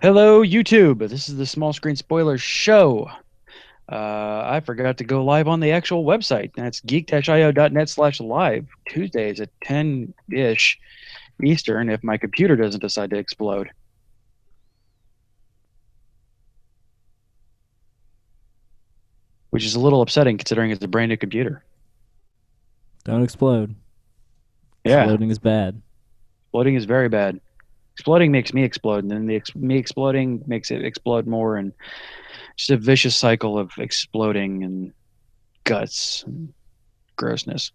Hello, YouTube. This is the Small Screen Spoilers Show. I forgot to go live on the actual website. That's geek-io.net/live, Tuesdays at 10-ish Eastern if my computer doesn't decide to explode. Which is a little upsetting considering it's a brand new computer. Don't explode. Yeah, Exploding is bad. exploding is very bad. Exploding makes me explode, and then me exploding makes it explode more, and just a vicious cycle of exploding and guts and grossness.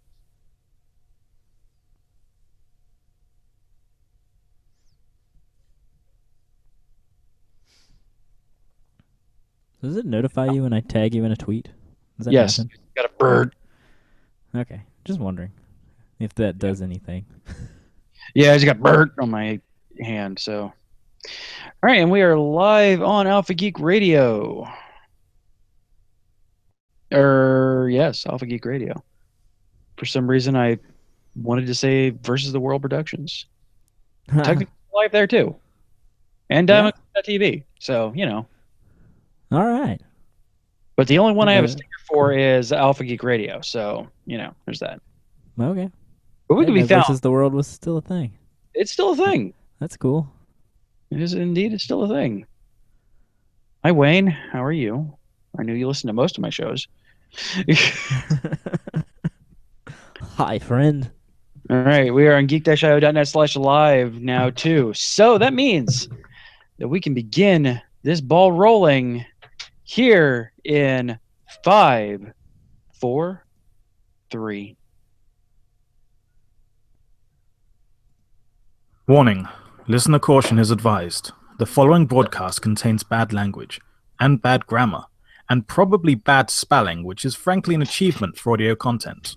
Does it notify you when I tag you in a tweet? Does that Yes, happen? got a bird. Okay. Just wondering if that does anything. Yeah, I just got burnt on my hand. So, all right, and we are live on Alpha Geek Radio. Yes, Alpha Geek Radio. For some reason, I wanted to say Versus the World Productions. Technically live there too, and Yeah. Diamond.tv. So All right. but the only one I have a Never- sticker for is Alpha Geek Radio. So there's that. Okay. But we I can didn't be know found. versus the world was still a thing. It's still a thing. That's cool. It is indeed. It's still a thing. Hi, Wayne. How are you? I knew you listened to most of my shows. Hi, friend. All right, we are on geek-io.net/live now too. So that means that we can begin this ball rolling here in 5, 4, 3. Warning. Listener caution is advised. The following broadcast contains bad language and bad grammar and probably bad spelling, which is frankly an achievement for audio content.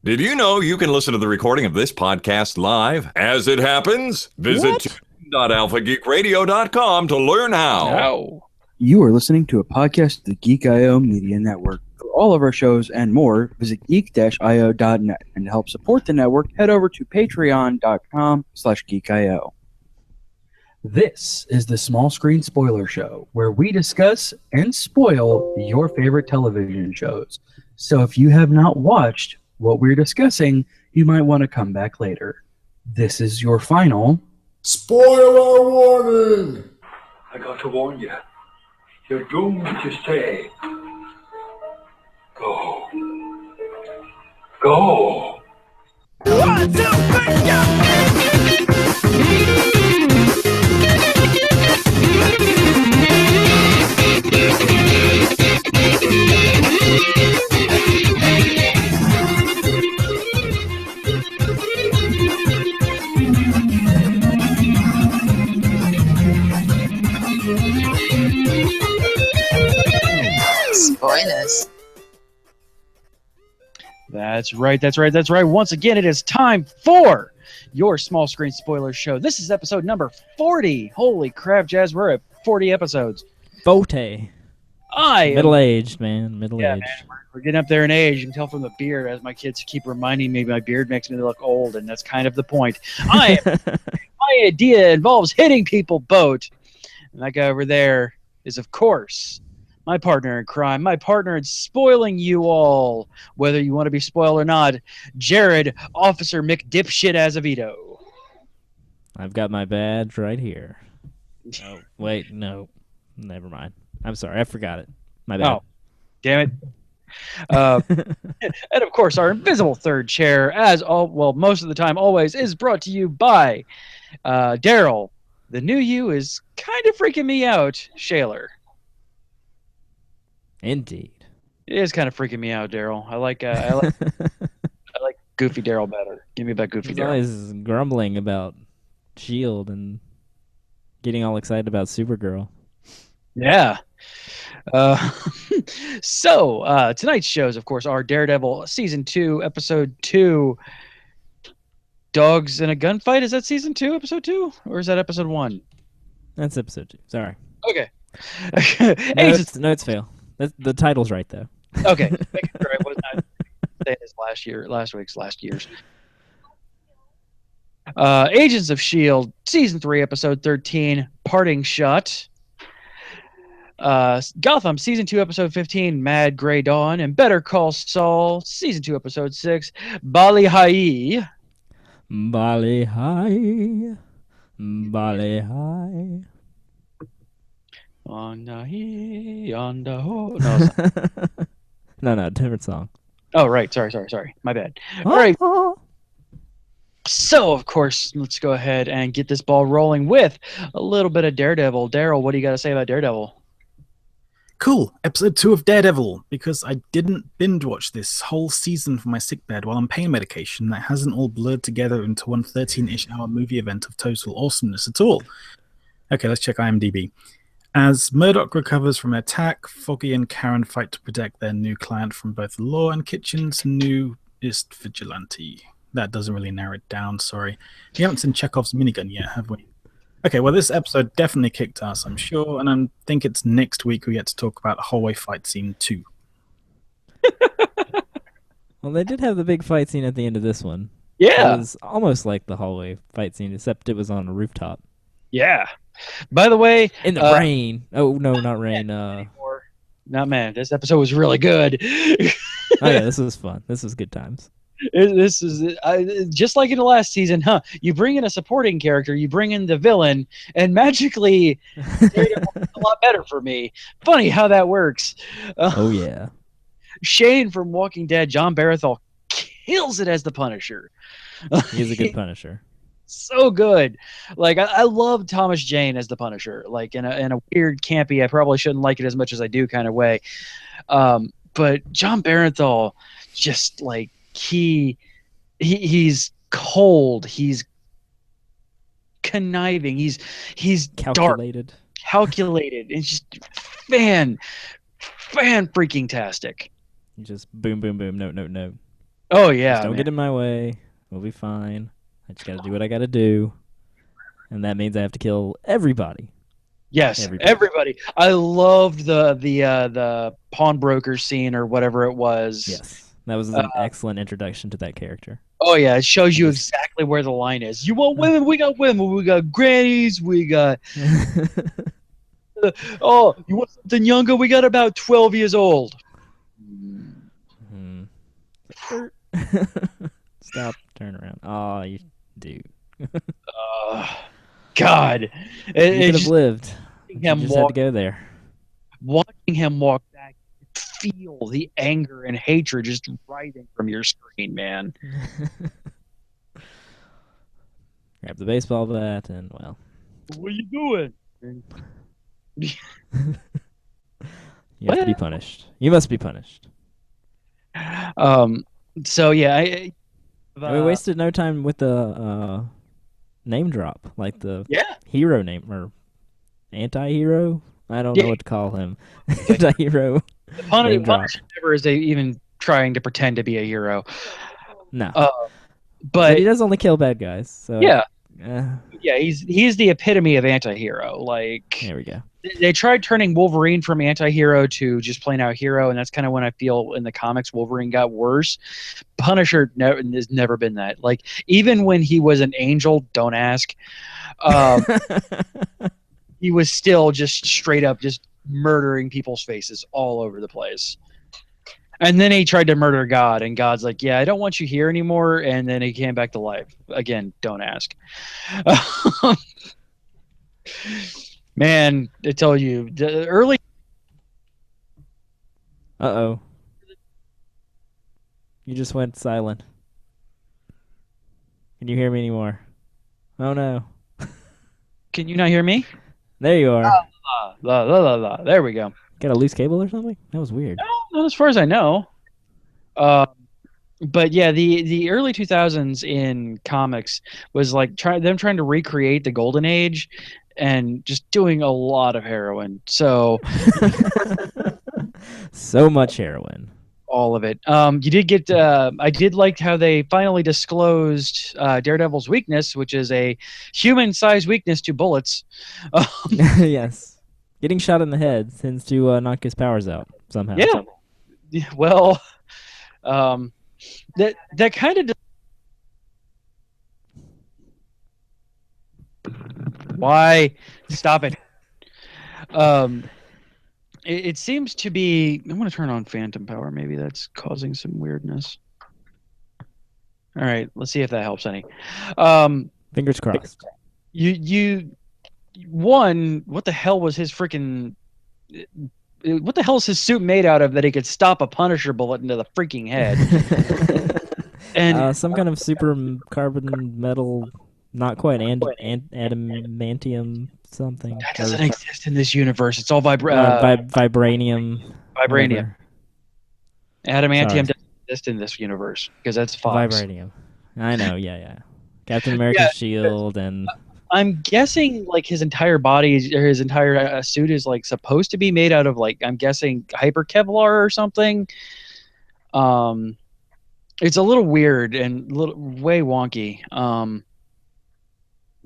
Did you know you can listen to the recording of this podcast live as it happens? Visit What? tune.alphageekradio.com to learn how. Oh. You are listening to a podcast of the Geek.io Media Network. For all of our shows and more, visit geek-io.net. And to help support the network, head over to patreon.com/geek.io. This is the Small Screen Spoiler Show, where we discuss and spoil your favorite television shows. So if you have not watched what we're discussing, you might want to come back later. This is your final Spoiler warning! I got to warn you. You're doomed to stay. Go. Go. Spoilers. That's right. That's right. That's right. Once again, it is time for your Small Screen Spoiler Show. This is episode number 40. Holy crap, Jazz. We're at 40 episodes. Bote. I Middle-aged, man. Middle-aged. Man, we're getting up there in age. You can tell from the beard, as my kids keep reminding me my beard makes me look old, and that's kind of the point. My idea involves hitting people, Boat. And that guy over there is, of course, my partner in crime, my partner in spoiling you all, whether you want to be spoiled or not, Jared, Officer McDipshit Azevedo. I've got my badge right here. Oh, wait, no. Never mind. I'm sorry. I forgot it. My bad. Oh, damn it. And of course, our invisible third chair, most of the time, always, is brought to you by Daryl. The new you is kind of freaking me out, Shaler. Indeed. It is kind of freaking me out, Daryl. I like I like Goofy Daryl better. Give me that Goofy He's Daryl. always grumbling about S.H.I.E.L.D. and getting all excited about Supergirl. Yeah. So tonight's shows, of course, are Daredevil Season 2, Episode 2, Dogs in a Gunfight. Is that Season 2, Episode 2? Or is that Episode 1? That's episode 2. Sorry. Okay. Notes fail. The title's right, though. Okay. Making sure I was not saying this last year's. Agents of S.H.I.E.L.D., Season 3, Episode 13, Parting Shot. Gotham, Season 2, Episode 15, Mad Grey Dawn. And Better Call Saul, Season 2, Episode 6, Bali Hai. Bali high. Bali high. On the he, on the ho. No, it's not. No, different song. Oh, right. Sorry. My bad. All right. So, of course, let's go ahead and get this ball rolling with a little bit of Daredevil. Daryl, what do you got to say about Daredevil? Cool. Episode 2 of Daredevil, because I didn't binge watch this whole season from my sickbed while on pain medication that hasn't all blurred together into one 13-ish hour movie event of total awesomeness at all. Okay, let's check IMDb. As Murdoch recovers from an attack, Foggy and Karen fight to protect their new client from both Law and Kitchen's newest vigilante. That doesn't really narrow it down, sorry. We haven't seen Chekhov's minigun yet, have we? Okay, well, this episode definitely kicked ass, I'm sure, and I think it's next week we get to talk about the hallway fight scene 2. Well, they did have the big fight scene at the end of this one. Yeah. It was almost like the hallway fight scene, except it was on a rooftop. Yeah. By the way, In the rain. Oh, no, not rain. Not man. This episode was really good. Oh, yeah, this was fun. This was good times. This is just like in the last season, huh? You bring in a supporting character, you bring in the villain, and magically, it's a lot better for me. Funny how that works. Oh, yeah. Shane from Walking Dead, John Barathol, kills it as the Punisher. He's a good Punisher. So good. Like I love Thomas Jane as the Punisher. Like in a weird, campy, I probably shouldn't like it as much as I do kind of way. But John Barathol, just like he's cold. He's conniving. He's Calculated. Dark, calculated. It's just fan freaking tastic. Just boom, boom, boom. No. Oh yeah. Just don't get in my way. We'll be fine. I just got to do what I got to do. And that means I have to kill everybody. Yes, everybody. I loved the pawnbroker scene or whatever it was. Yes. That was an excellent introduction to that character. Oh yeah, it shows you exactly where the line is. You want women? We got women. We got grannies. We got. Oh, you want something younger? We got about 12 years old. Stop. Turn around. Oh, you do. God, You could have lived. You him just had to go there. Watching him walk back, feel the anger and hatred just rising from your screen, man. Grab the baseball bat and, well. What are you doing? You have to be punished. You must be punished. So yeah, we wasted no time with the name drop, like the hero name or anti-hero. I don't know what to call him. Anti-hero. Punisher never is even trying to pretend to be a hero. No. But he does only kill bad guys. So yeah, he's the epitome of anti-hero. Like there we go. They tried turning Wolverine from anti-hero to just plain out hero, and that's kind of when I feel in the comics Wolverine got worse. Punisher has never been that. Like even when he was an angel, don't ask. He was still just straight up just murdering people's faces all over the place. And then he tried to murder God, and God's like, yeah, I don't want you here anymore. And then he came back to life. Again, don't ask. Man, I tell you, the early... Uh-oh. You just went silent. Can you hear me anymore? Oh, no. Can you not hear me? There you are. There we go. Got a loose cable or something? That was weird. No, not as far as I know. But yeah, the early 2000s in comics was like trying to recreate the golden age and just doing a lot of heroin. So so much heroin. All of it. You did get I did like how they finally disclosed Daredevil's weakness, which is a human-sized weakness to bullets. Yes. Getting shot in the head tends to knock his powers out somehow. Yeah. Well, that kind of Why? Stop it. It seems to be. I'm going to turn on phantom power. Maybe that's causing some weirdness. All right, let's see if that helps any. Fingers crossed. What the hell was his freaking? What the hell is his suit made out of that he could stop a Punisher bullet into the freaking head? And some kind of super carbon metal, not quite adamantium something. That doesn't exist in this universe. It's all vibranium. Vibranium. Whatever. Adamantium doesn't exist in this universe because that's Fox. Vibranium. I know. Yeah. Captain America's shield and. I'm guessing like his entire body or his entire suit is like supposed to be made out of like I'm guessing hyper Kevlar or something. It's a little weird and way wonky.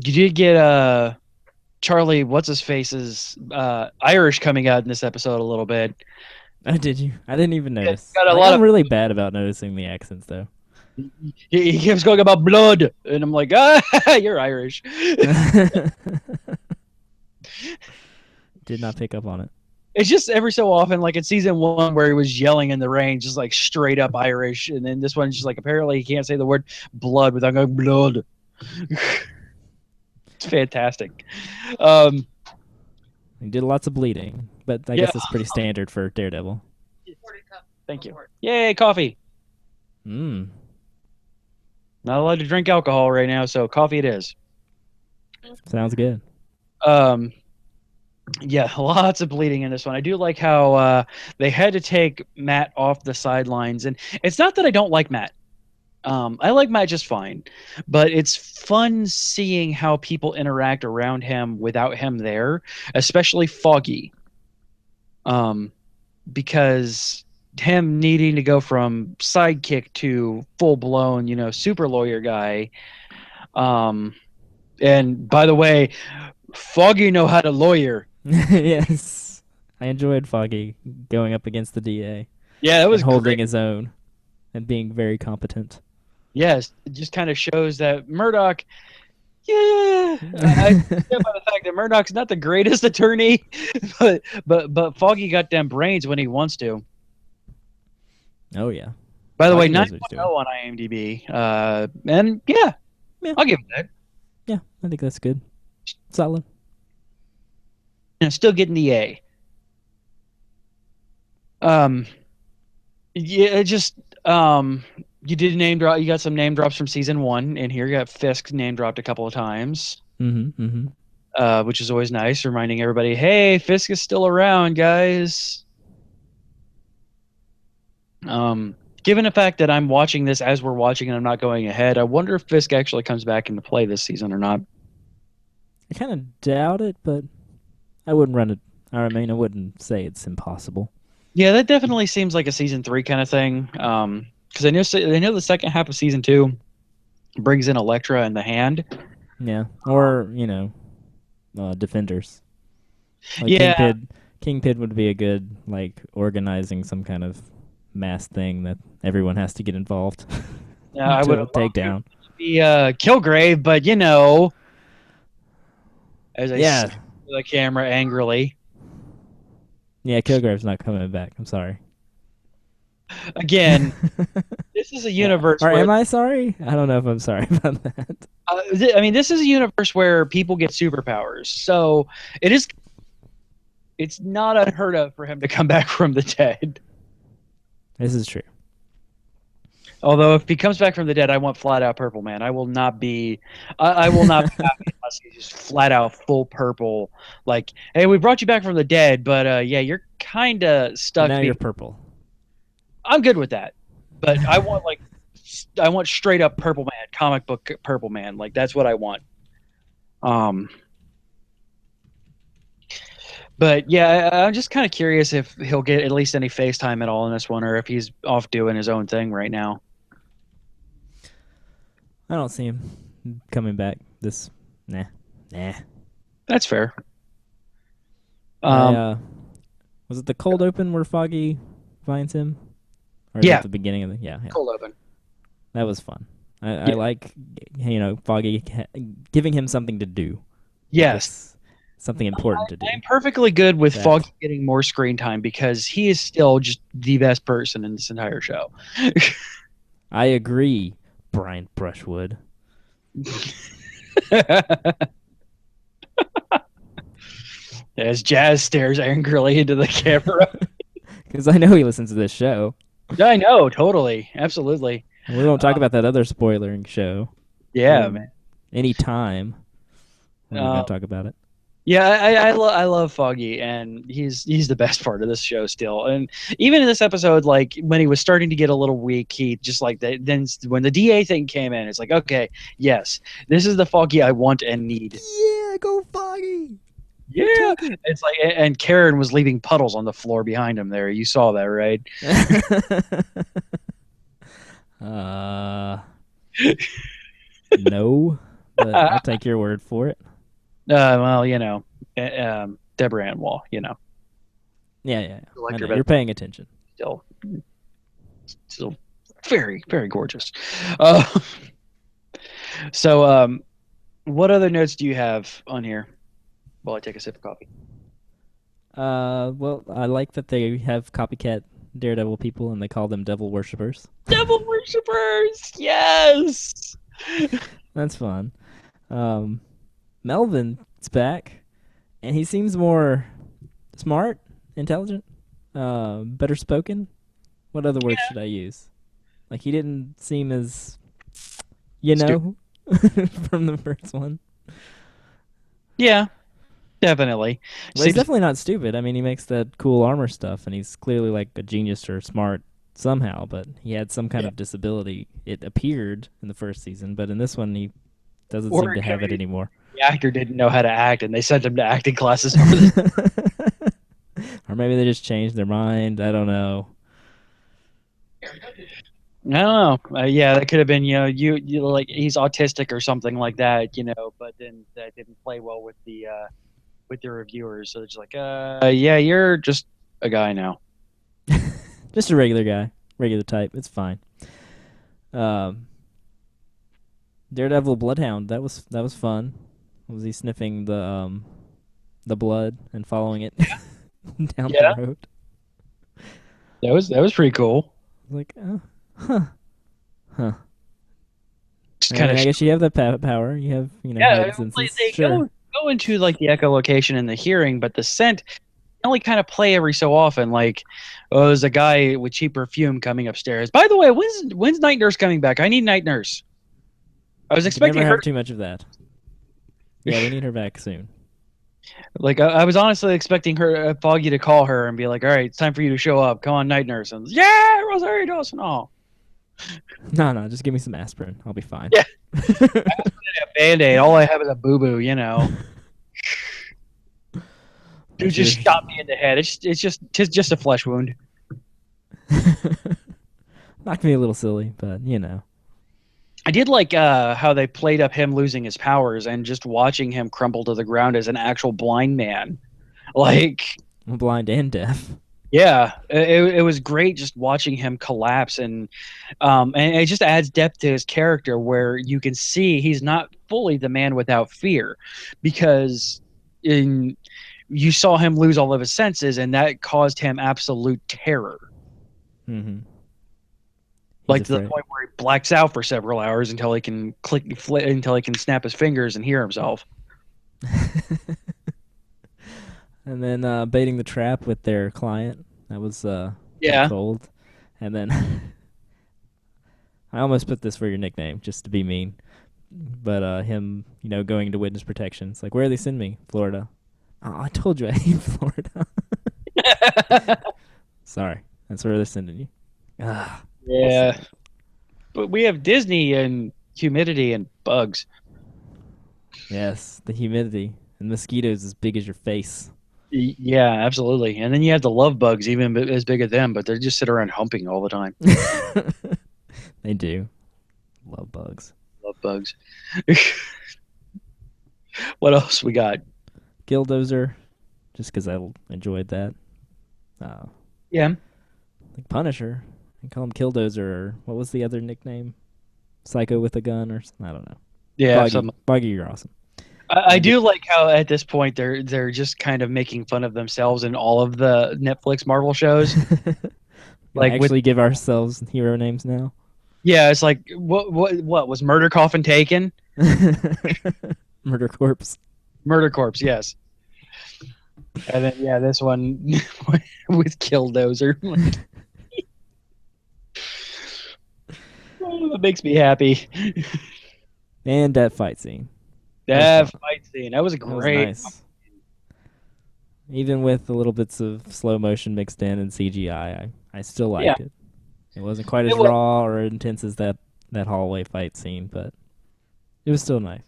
You did get Charlie what's his face's Irish coming out in this episode a little bit. Oh, did you? I didn't even notice. I'm really bad about noticing the accents though. He keeps going about blood, and I'm like, you're Irish. Did not pick up on it. It's just every so often, like in season 1 where he was yelling in the rain, just like straight up Irish, and then this one's just like apparently he can't say the word blood without going blood. It's fantastic. He did lots of bleeding, but I guess it's pretty standard for Daredevil. Thank you. Yay, coffee. Not allowed to drink alcohol right now, so coffee it is. Sounds good. Yeah, lots of bleeding in this one. I do like how they had to take Matt off the sidelines, and it's not that I don't like Matt. I like Matt just fine, but it's fun seeing how people interact around him without him there, especially Foggy. Because him needing to go from sidekick to full-blown, super lawyer guy. And by the way, Foggy know how to lawyer. Yes. I enjoyed Foggy going up against the DA. Yeah, that was holding great. his own and being very competent. Yes, it just kind of shows that Murdoch. Yeah, I stand by the fact that Murdoch's not the greatest attorney, but Foggy got them brains when he wants to. Oh yeah. By the way, 9.0 on IMDb, and yeah, I'll give it that. Yeah, I think that's good. Solid. And still getting the A. Yeah, just you did name drop. You got some name drops from season 1 in here. You got Fisk name dropped a couple of times. Which is always nice, reminding everybody, hey, Fisk is still around, guys. Given the fact that I'm watching this as we're watching and I'm not going ahead, I wonder if Fisk actually comes back into play this season or not. I kind of doubt it, but I wouldn't run it. I mean, I wouldn't say it's impossible. Yeah, that definitely seems like a season 3 kind of thing. Because I know the second half of season 2 brings in Elektra and the Hand. Yeah, or Defenders. Like yeah, Kingpin would be a good organizing some kind of mass thing that everyone has to get involved. Yeah, I would take down. Be Kilgrave, but as I see the camera angrily. Yeah, Kilgrave's not coming back. I'm sorry. Again, this is a universe. Or am I sorry? I don't know if I'm sorry about that. I mean, this is a universe where people get superpowers, so it's not unheard of for him to come back from the dead. This is true. Although if he comes back from the dead, I want flat out Purple Man. I will not be happy unless he's just flat out full purple. Like, hey, we brought you back from the dead, but you're kind of stuck. Now you're purple. I'm good with that, but I want straight up Purple Man, comic book Purple Man. Like that's what I want. But yeah, I'm just kind of curious if he'll get at least any FaceTime at all in this one, or if he's off doing his own thing right now. I don't see him coming back. Nah. That's fair. Was it the cold open where Foggy finds him? Or is it at the beginning of the cold open. That was fun. I like Foggy giving him something to do. Yes. Something important to do. I'm perfectly good with Foggy getting more screen time because he is still just the best person in this entire show. I agree, Brian Brushwood. As Jazz stares angrily into the camera. Because I know he listens to this show. I know, totally. Absolutely. And we won't talk about that other spoiling show. Yeah, man. Any time. We're not going to talk about it. Yeah, I love Foggy, and he's the best part of this show still. And even in this episode, like when he was starting to get a little weak, he just like then when the DA thing came in, it's like, okay, yes, this is the Foggy I want and need. Yeah, go Foggy. Yeah, it's like, and Karen was leaving puddles on the floor behind him. There, you saw that, right? No, but I'll take your word for it. Well, you know, Deborah Ann Wall, you know. Yeah. I know, you're paying attention. Still very, very gorgeous. So, what other notes do you have on here while I take a sip of coffee? Well, I like that they have copycat Daredevil people and they call them devil worshippers. Devil worshippers, yes. That's fun. Melvin's back, and he seems more smart, intelligent, better spoken. What other words should I use? Like, he didn't seem as, from the first one. Yeah, definitely. Well, he's definitely not stupid. I mean, he makes that cool armor stuff, and he's clearly like a genius or smart somehow, but he had some kind of disability. It appeared in the first season, but in this one, he doesn't seem to have it anymore. The actor didn't know how to act, and they sent him to acting classes. Or maybe they just changed their mind. I don't know. I don't know. Yeah, that could have been, you like he's autistic or something like that, but then that didn't play well with the reviewers. So they're just like, yeah, you're just a guy now. Just a regular guy, regular type. It's fine. Daredevil Bloodhound. That was fun. Was he sniffing the blood and following it down the road? That was pretty cool. Like, huh. I guess you have that power. You have, height senses. They go into like the echolocation and the hearing, but the scent only kind of play every so often. Like, there's a guy with cheap perfume coming upstairs. By the way, when's Night Nurse coming back? I need Night Nurse. I was expecting her. Have too much of that. Yeah, we need her back soon. Like, I was honestly expecting her, Foggy, to call her and be like, "All right, it's time for you to show up. Come on, Night Nurse." And yeah, Rosario Dawson. Oh. No, just give me some aspirin. I'll be fine. Yeah. A Band-Aid. All I have is a boo-boo, Dude just shot me in the head. It's just a flesh wound. Knocked me a little silly, but I did like how they played up him losing his powers and just watching him crumble to the ground as an actual blind man. Like, blind and deaf. Yeah, it was great just watching him collapse, and it just adds depth to his character where you can see he's not fully the man without fear, because you saw him lose all of his senses, and that caused him absolute terror. Mm-hmm. Like to the point where he blacks out for several hours until he can until he can snap his fingers and hear himself. And then baiting the trap with their client. That was cold. And then I almost put this for your nickname, just to be mean. But him, going to witness protection. It's like, where do they send me? Florida. Oh, I told you I hate Florida. Sorry. That's where they're sending you. Yeah. But we have Disney and humidity and bugs. Yes, the humidity. And mosquitoes as big as your face. Yeah, absolutely. And then you have the love bugs, even as big as them, but they just sit around humping all the time. They do. Love bugs. Love bugs. What else we got? Killdozer, just because I enjoyed that. Yeah. Like Punisher. I call him Killdozer, or what was the other nickname? Psycho with a gun, or something? I don't know. Yeah. Buggy, you're awesome. I do like how at this point they're just kind of making fun of themselves in all of the Netflix Marvel shows. Like actually give ourselves hero names now. Yeah, it's like what was Murder Coffin taken? Murder Corpse. Murder Corpse, yes. And then this one with Killdozer. Oh, it makes me happy. And that fight scene. That fight scene. That was great. That was nice. Even with the little bits of slow motion mixed in and CGI, I still liked it. It wasn't quite as raw or intense as that hallway fight scene, but it was still nice.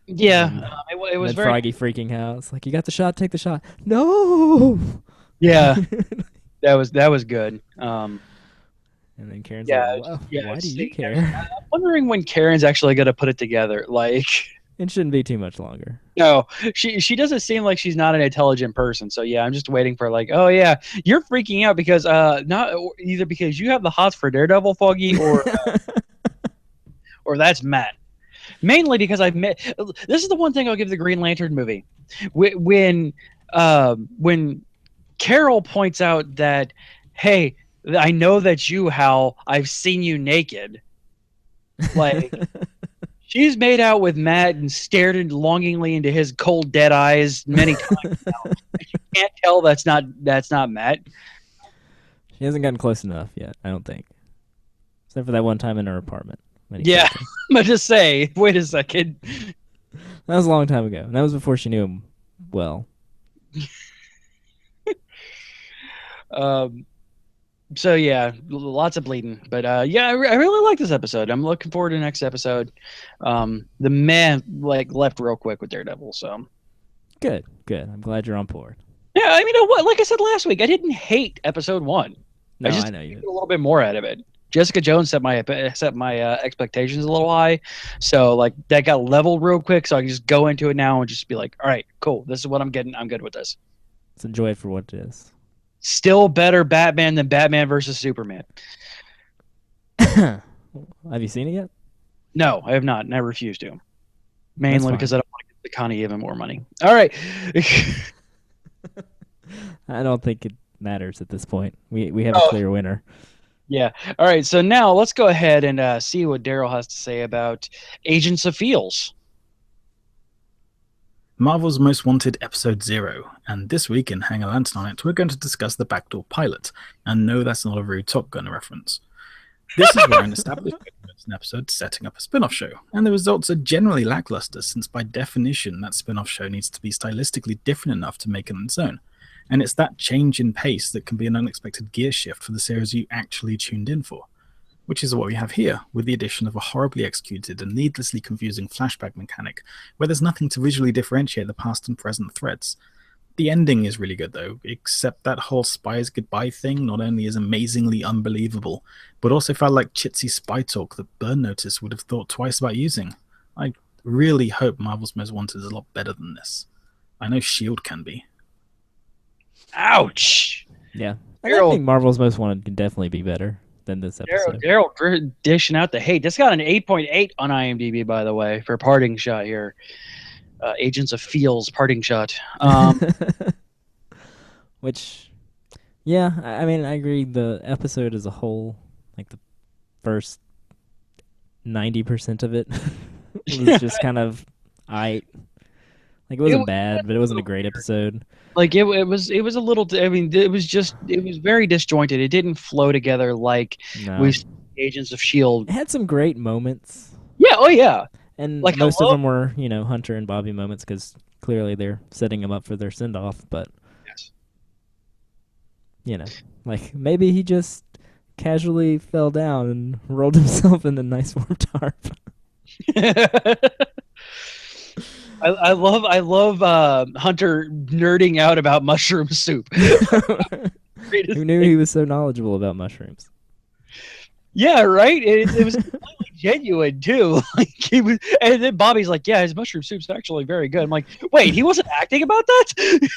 Yeah, it was very... Froggy freaking out. It's like, you got the shot, take the shot. No! Yeah, that was good. And then Karen's like, well, why do you care? I'm wondering when Karen's actually going to put it together. Like, it shouldn't be too much longer. No, she doesn't seem like she's not an intelligent person. So yeah, I'm just waiting for like, oh yeah, you're freaking out because not either because you have the hots for Daredevil, Foggy, or that's Matt. Mainly because this is the one thing I'll give the Green Lantern movie. When Carol points out that, hey, I know that you, Hal, I've seen you naked. Like, she's made out with Matt and stared longingly into his cold, dead eyes many times now. You can't tell that's not Matt. She hasn't gotten close enough yet, I don't think. Except for that one time in her apartment. Yeah, I'm going to say, wait a second. That was a long time ago. And that was before she knew him well. So yeah, lots of bleeding, but yeah, I really like this episode. I'm looking forward to the next episode. The man left real quick with Daredevil, so good. I'm glad you're on board. Yeah, I mean, what? Like I said last week, I didn't hate episode 1. No, I know you. A little bit more out of it. Jessica Jones set my expectations a little high, so like that got leveled real quick. So I can just go into it now and just be like, all right, cool. This is what I'm getting. I'm good with this. Let's enjoy it for what it is. Still better Batman than Batman versus Superman. Have you seen it yet? No, I have not, and I refuse to. Mainly because I don't want to give the Connie even more money. All right. I don't think it matters at this point. We have a clear winner. Yeah. All right. So now let's go ahead and see what Daryl has to say about Agents of Feels. Marvel's Most Wanted Episode 0, and this week in Hang a Lantern on It, we're going to discuss the Backdoor Pilot, and no, that's not a rude Top Gun reference. This is where an established an episode setting up a spin-off show, and the results are generally lackluster, since by definition that spin-off show needs to be stylistically different enough to make it on its own, and it's that change in pace that can be an unexpected gear shift for the series you actually tuned in for. Which is what we have here, with the addition of a horribly executed and needlessly confusing flashback mechanic, where there's nothing to visually differentiate the past and present threads. The ending is really good though, except that whole spies goodbye thing not only is amazingly unbelievable, but also felt like chitsy spy talk that Burn Notice would have thought twice about using. I really hope Marvel's Most Wanted is a lot better than this. I know S.H.I.E.L.D. can be. Ouch! Yeah, I think Marvel's Most Wanted can definitely be better than this episode. Daryl dishing out the hate. This got an 8.8 on IMDb, by the way, for Parting Shot here. Agents of Feels Parting Shot. Which, yeah, I mean, I agree. The episode as a whole, like the first 90% of it, was just kind of Like it wasn't bad, but it wasn't a great episode. Like it was a little. I mean, it was very disjointed. It didn't flow together like we've seen Agents of S.H.I.E.L.D. It had some great moments. Yeah. Oh yeah. And like most of them were, Hunter and Bobby moments because clearly they're setting him up for their send off. But yes, like maybe he just casually fell down and rolled himself in a nice warm tarp. I love Hunter nerding out about mushroom soup. Who knew he was so knowledgeable about mushrooms? Yeah, right. It was completely genuine too. Like he was, and then Bobby's like, "Yeah, his mushroom soup's actually very good." I'm like, "Wait, he wasn't acting about that?"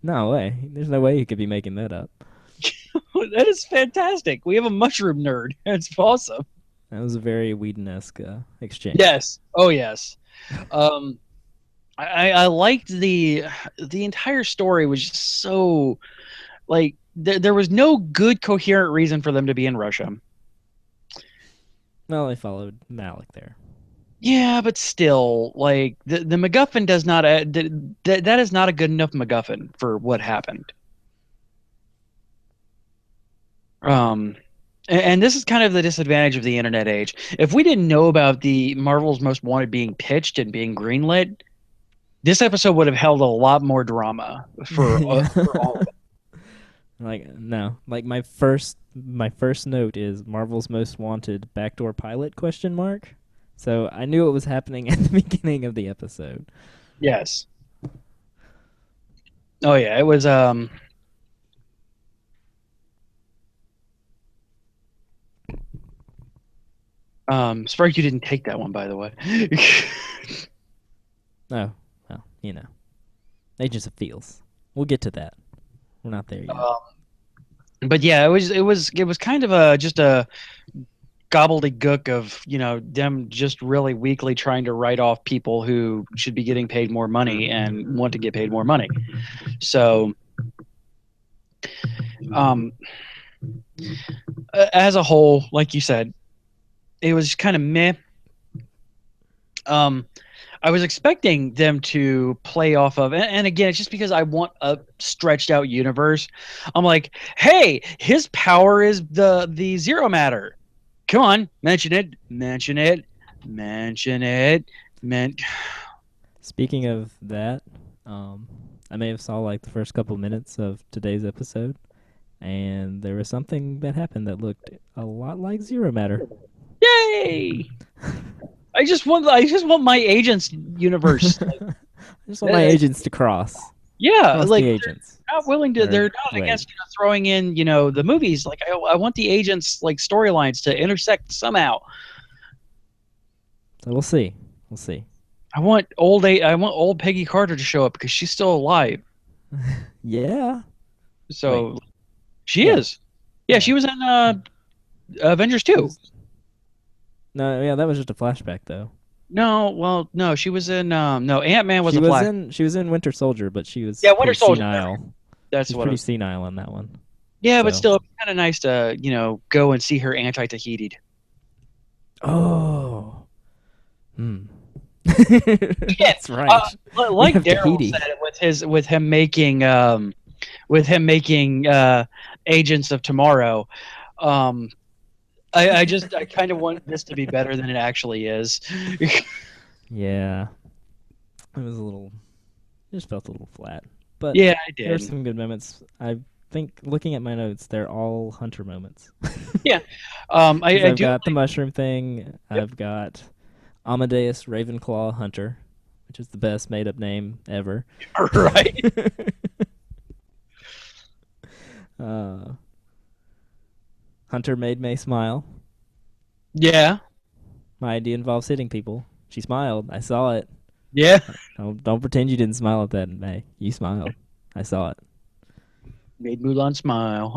No way. There's no way he could be making that up. That is fantastic. We have a mushroom nerd. It's awesome. That was a very Whedon-esque exchange. Yes. Oh, yes. I liked the entire story was just so like there was no good coherent reason for them to be in Russia. Well, they followed Malik there. Yeah, but still, like the MacGuffin does not that is not a good enough MacGuffin for what happened. And this is kind of the disadvantage of the internet age. If we didn't know about the Marvel's Most Wanted being pitched and being greenlit, this episode would have held a lot more drama for all of it. Like no, like my first note is Marvel's Most Wanted backdoor pilot ? So I knew it was happening at the beginning of the episode. Yes. Oh yeah, it was surprised you didn't take that one, by the way. Oh, well, you know. Agents of Feels. We'll get to that. We're not there yet. But yeah, it was kind of just a gobbledygook of, you know, them just really weakly trying to write off people who should be getting paid more money and want to get paid more money. So as a whole, like you said, it was kind of meh. I was expecting them to play off of, and again, it's just because I want a stretched out universe. I'm like, hey, his power is the zero matter. Come on, mention it. Speaking of that, I may have saw like the first couple minutes of today's episode, and there was something that happened that looked a lot like zero matter. Yay! I just want my agents universe. I just want my agents to cross. Yeah, cross like the agents. they're not willing to. They're not against throwing in, you know, the movies. Like I want the agents like storylines to intersect somehow. So we'll see. We'll see. I want old Peggy Carter to show up because she's still alive. Yeah. So she is. Yeah, she was in Avengers 2. No, yeah, that was just a flashback though. No, she was in Ant-Man was a flashback. She was in Winter Soldier, but she was Winter Soldier. Senile. That's She's what pretty senile on that one. Yeah, but still, it's kind of nice to, you know, go and see her anti-Tahiti'd. Oh. That's right. Like Daryl said it with him making Agents of Tomorrow. I kind of want this to be better than it actually is. Yeah. It was just felt a little flat. But yeah, I did. There's some good moments. I think looking at my notes, they're all Hunter moments. Yeah. I've got the mushroom thing. Yep. I've got Amadeus Ravenclaw Hunter, which is the best made-up name ever. Right. Hunter made May smile. Yeah. My idea involves hitting people. She smiled. I saw it. Yeah. Don't pretend you didn't smile at that, May. You smiled. I saw it. Made Mulan smile,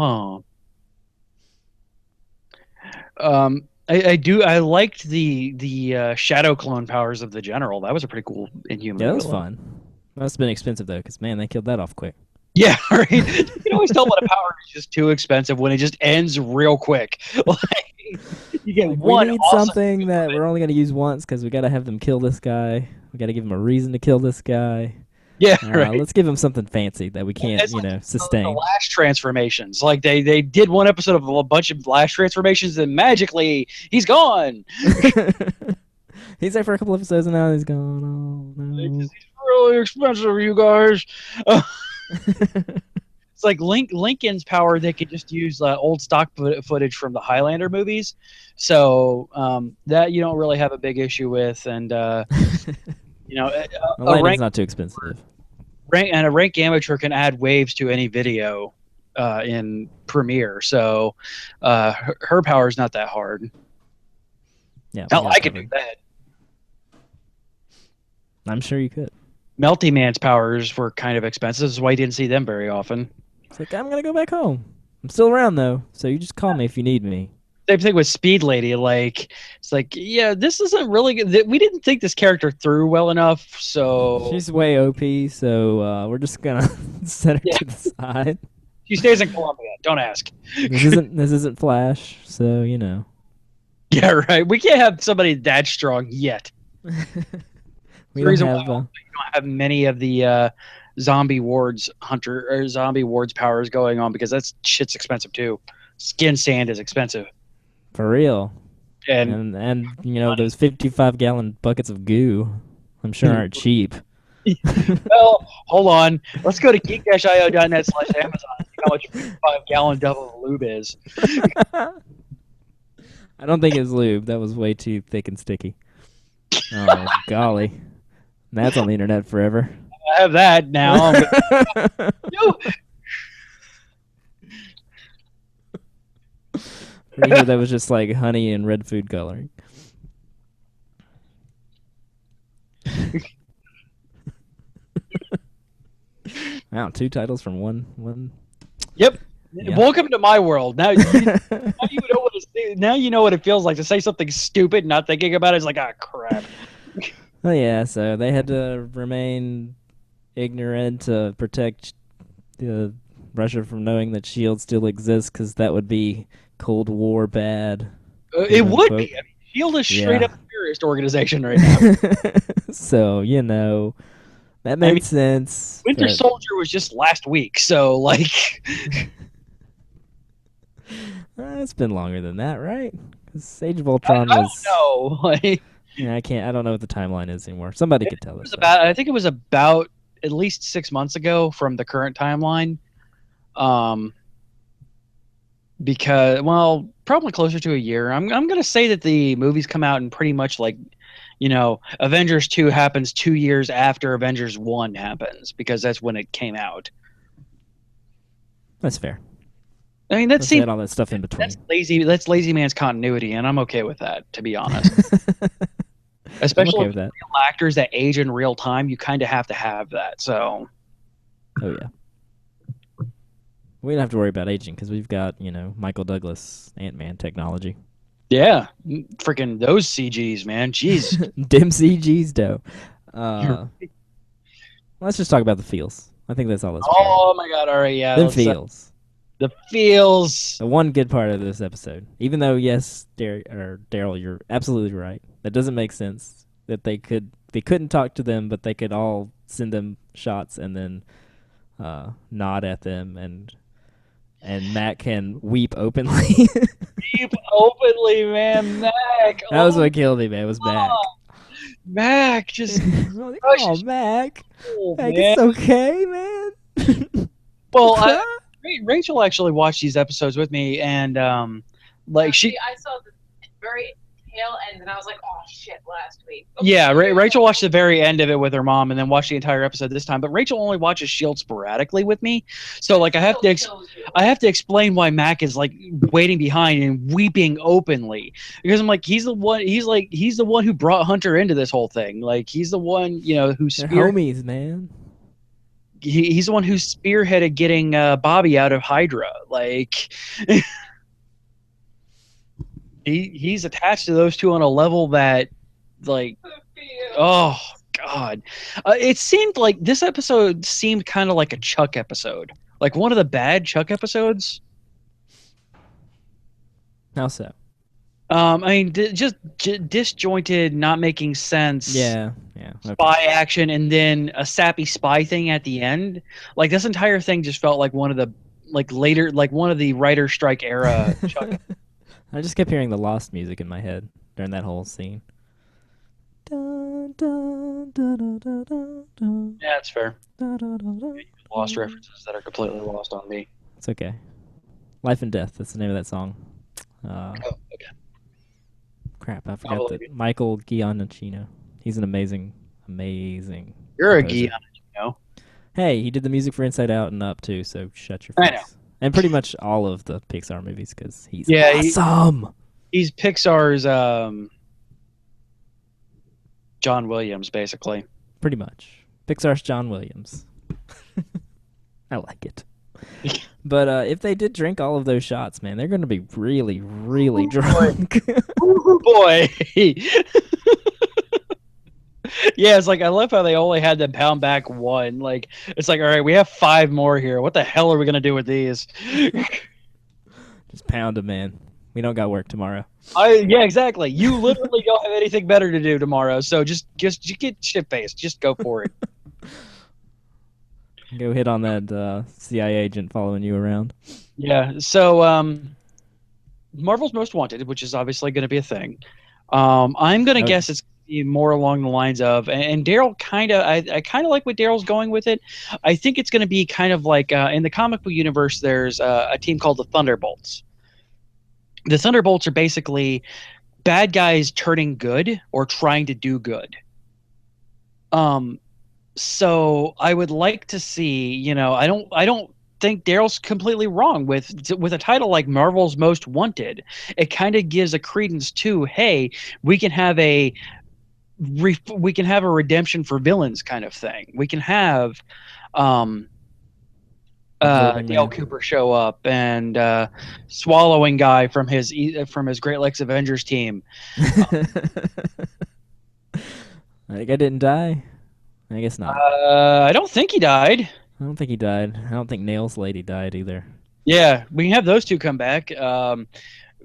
huh? I liked the shadow clone powers of the general. That was a pretty cool Inhuman. Yeah, that was fun. Must have been expensive though, because man, they killed that off quick. Yeah, right. You can always tell when a power is just too expensive when it just ends real quick. Like, you get one. We need something that we're only going to use once because we got to have them kill this guy. We got to give him a reason to kill this guy. Yeah, right. Let's give him something fancy that we can't, sustain. The Lash transformations, like they did one episode of a bunch of Lash transformations, and magically he's gone. He's there for a couple episodes, and now he's gone. Oh no! He's really expensive, you guys. It's like Lincoln's power. They could just use old stock footage from the Highlander movies, so that you don't really have a big issue with. And Lightning's not too expensive. A rank amateur can add waves to any video in Premiere, so her power is not that hard. Yeah, hell, I could do that. I'm sure you could. Melty Man's powers were kind of expensive. That's why you didn't see them very often. It's like, I'm going to go back home. I'm still around, though, so you just call me if you need me. Same thing with Speed Lady. Like, it's like, yeah, this isn't really good. We didn't think this character through well enough, so She's way OP, so we're just gonna set her to the side. she stays in Colombia. Don't ask. This isn't Flash, so you know. Yeah, right. We can't have somebody that strong yet. We The reason don't why have. you don't have many of the zombie wards powers going on, because that shit's expensive too. Skin sand is expensive. For real. And And you know, those 55-gallon buckets of goo, I'm sure aren't cheap. well, hold on. Let's go to geek-io.net/Amazon and see how much a 55-gallon double of lube is. I don't think it was lube. That was way too thick and sticky. Oh, golly. That's on the internet forever. I have that now. Pretty sure that was just like honey and red food coloring. Wow, 2 titles from one. Yep. Yeah. Welcome to my world. Now you know what it feels like to say something stupid, not thinking about it. It's like, ah, crap. Oh yeah, so they had to remain ignorant to protect Russia from knowing that S.H.I.E.L.D. still exists, because that would be Cold War bad. It would be. I mean, S.H.I.E.L.D. is straight up a terrorist organization right now. So, you know, that made sense. Winter Soldier was just last week, so, like... it's been longer than that, right? Because Age of Ultron was... I don't know. Like... Yeah, I don't know what the timeline is anymore. Somebody could tell us. I think it was about at least 6 months ago from the current timeline. Because, well, probably closer to a year. I'm going to say that the movies come out in pretty much like, you know, Avengers 2 happens 2 years after Avengers 1 happens, because that's when it came out. That's fair. I mean, that's all that stuff in between. That's lazy man's continuity, and I'm okay with that, to be honest. Especially with real actors that age in real time, you kind of have to have that. So, oh yeah, we don't have to worry about aging because we've got, you know, Michael Douglas Ant-Man technology. Yeah, freaking those CGs, man. Jeez, dim CGs, though. Let's just talk about the feels. I think that's all. Oh my god! All right, yeah. The feels. The feels. The one good part of this episode, even though yes, Daryl, you're absolutely right. That doesn't make sense. That they couldn't talk to them, but they could all send them shots and then nod at them, and Mac can weep openly. Weep openly, man. Mac. That was what killed me, man. It was Mac. Mac just. Oh, Mac. Mac, it's okay, man. Well, Rachel actually watched these episodes with me, and like I saw the very tail end, and I was like, "Oh shit!" Last week. Okay. Yeah, Rachel watched the very end of it with her mom, and then watched the entire episode this time. But Rachel only watches S.H.I.E.L.D. sporadically with me, so like I have to explain why Mac is like waiting behind and weeping openly, because I'm like, he's the one who brought Hunter into this whole thing. Like he's the one, you know, who they're homies, man. He's the one who spearheaded getting Bobby out of Hydra. Like he's attached to those two on a level that, like, oh god, it seemed like this episode seemed kind of like a Chuck episode, like one of the bad Chuck episodes. How so? I mean, just disjointed, not making sense. Yeah. Okay. Spy action, and then a sappy spy thing at the end. Like this entire thing just felt like one of the one of the writer strike era Chuck. I just kept hearing the Lost music in my head during that whole scene. Dun, dun, dun, dun, dun, dun. Yeah, it's fair. Lost references that are completely lost on me. It's okay. Life and Death. That's the name of that song. Okay. Crap, I forgot that. Michael Giacchino. He's an amazing. You're composer. a Giacchino. Hey, he did the music for Inside Out and Up too, so shut your face. I know. And pretty much all of the Pixar movies, because he's awesome. He's Pixar's John Williams, basically. Pretty much. Pixar's John Williams. I like it. But if they did drink all of those shots, man, they're going to be really, really drunk. Boy. Yeah, it's like I love how they only had to pound back one. Like it's like, all right, we have 5 more here. What the hell are we gonna do with these? Just pound them, man. We don't got work tomorrow. Yeah, exactly. You literally don't have anything better to do tomorrow, so just get shit faced. Just go for it. Go hit on that CIA agent following you around. Yeah. So Marvel's Most Wanted, which is obviously going to be a thing. I'm going to guess it's more along the lines of, and Daryl I kind of like what Daryl's going with it. I think it's going to be kind of like in the comic book universe, there's a team called the Thunderbolts. The Thunderbolts are basically bad guys turning good or trying to do good. So I would like to see, I don't think Daryl's completely wrong with a title like Marvel's Most Wanted. It kind of gives a credence to, hey, we can have a redemption for villains kind of thing. We can have Dale Cooper show up and swallowing guy from his Great Lakes Avengers team. I think I didn't die. I guess not. I don't think he died. I don't think he died. I don't think Nails Lady died either. Yeah, we can have those two come back.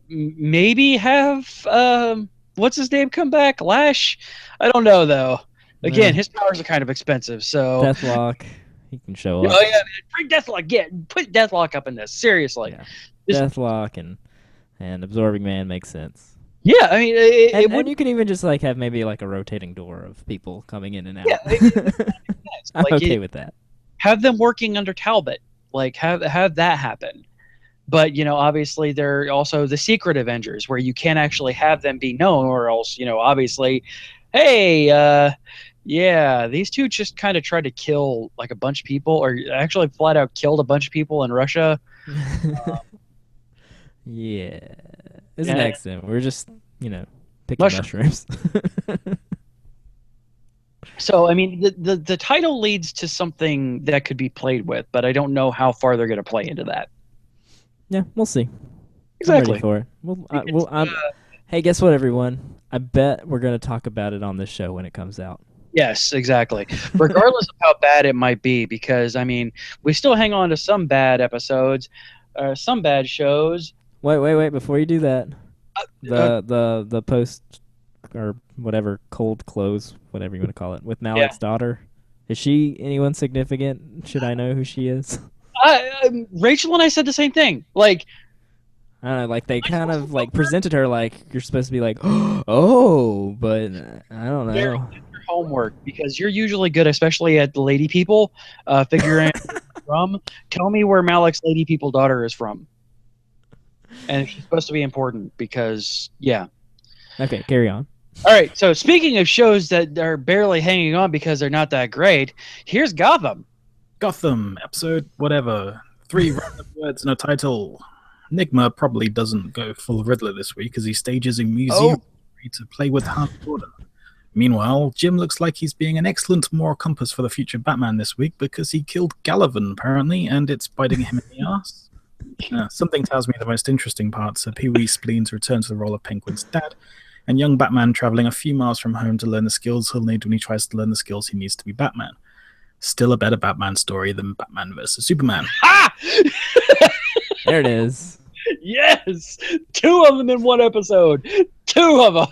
Maybe have what's his name come back? Lash? I don't know though. Again, his powers are kind of expensive, so Deathlock, he can show up. Oh yeah, man. Bring Deathlock. Yeah, put Deathlock up in this. Seriously. Yeah. Deathlock and Absorbing Man makes sense. Yeah, I mean, and you can even just like have maybe like a rotating door of people coming in and out. Yeah, I'm okay with that. Have them working under Talbot, like have that happen. But obviously they're also the secret Avengers, where you can't actually have them be known, or else obviously, hey, yeah, these two just kind of tried to kill like a bunch of people, or actually flat out killed a bunch of people in Russia. Yeah. It's an accident. We're just, picking mushrooms. So, I mean, the title leads to something that could be played with, but I don't know how far they're going to play into that. Yeah, we'll see. Exactly. I'm ready for it. Hey, guess what, everyone? I bet we're going to talk about it on this show when it comes out. Yes, exactly. Regardless of how bad it might be, because, I mean, we still hang on to some bad episodes, some bad shows. Wait! Before you do that, the post or whatever cold close, whatever you want to call it, with Malik's daughter, is she anyone significant? Should I know who she is? Rachel and I said the same thing. Like, I don't know, like they kind of like presented her like you're supposed to be like, oh, but I don't know. Your homework, because you're usually good, especially at the lady people, figuring from. Tell me where Malik's lady people daughter is from. And she's supposed to be important because, yeah. Okay, carry on. All right, so speaking of shows that are barely hanging on because they're not that great, here's Gotham. Gotham, episode whatever. 3 random words and a title. Nigma probably doesn't go full Riddler this week as he stages a museum to play with Harvey Gordon. Meanwhile, Jim looks like he's being an excellent moral compass for the future Batman this week because he killed Galavan, apparently, and it's biting him in the ass. Something tells me the most interesting parts are Pee-wee Spleen's return to the role of Penguin's dad, and young Batman traveling a few miles from home to learn the skills he'll need when he tries to learn the skills he needs to be Batman. Still a better Batman story than Batman vs. Superman. Ha! There it is. Yes! 2 of them in one episode. 2 of them.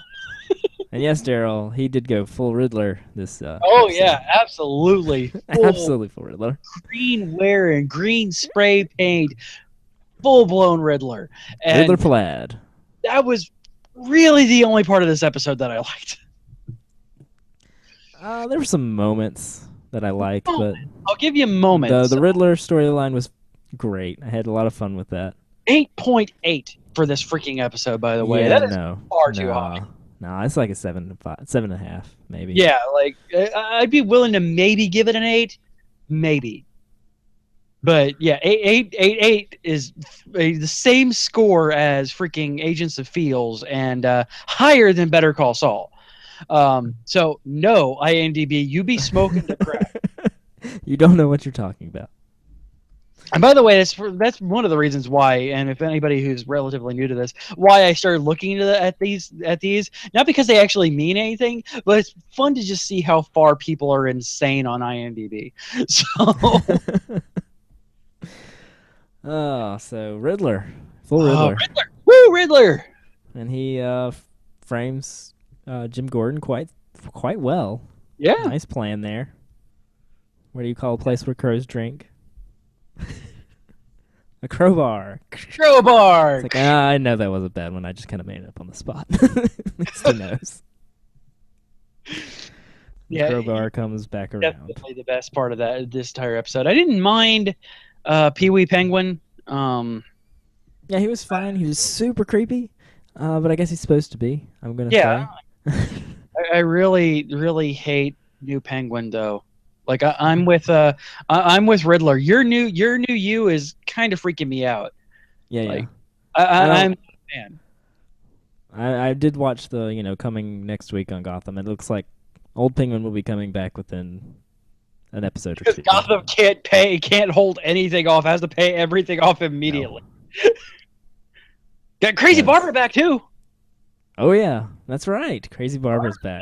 And yes, Daryl, he did go full Riddler this episode. Yeah, absolutely. Absolutely full Riddler. Green wearing, green spray paint, full-blown Riddler. And Riddler plaid. That was really the only part of this episode that I liked. There were some moments that I liked, but I'll give you moments. The Riddler storyline was great. I had a lot of fun with that. 8.8 for this freaking episode, by the way. Yeah, that is far too high. No, it's like a 7.5, maybe. Yeah, like I'd be willing to maybe give it an 8, maybe. But yeah, 8 is the same score as freaking Agents of Fields and higher than Better Call Saul. So no, IMDb, you be smoking the crack. You don't know what you're talking about. And by the way, that's one of the reasons why, and if anybody who's relatively new to this, why I started looking at these, not because they actually mean anything, but it's fun to just see how far people are insane on IMDb. So, so Riddler, full Riddler. Riddler, woo, Riddler, and he frames Jim Gordon quite well. Yeah, nice plan there. What do you call a place where crows drink? A crowbar. Crowbar. It's like, I know that was a bad one. I just kind of made it up on the spot. It's the nose. The crowbar comes back around. Definitely the best part of this entire episode. I didn't mind Pee Wee Penguin. Yeah, he was fine. He was super creepy, but I guess he's supposed to be. I'm gonna say. I really, really hate New Penguin though. Like I'm with Riddler. Your new you is kind of freaking me out. Yeah. I'm a fan. I did watch the coming next week on Gotham. It looks like Old Penguin will be coming back within an episode or two. Because Gotham can't hold anything off. Has to pay everything off immediately. No. Got Crazy Barbara back too. Oh yeah, that's right. Crazy Barbara's back.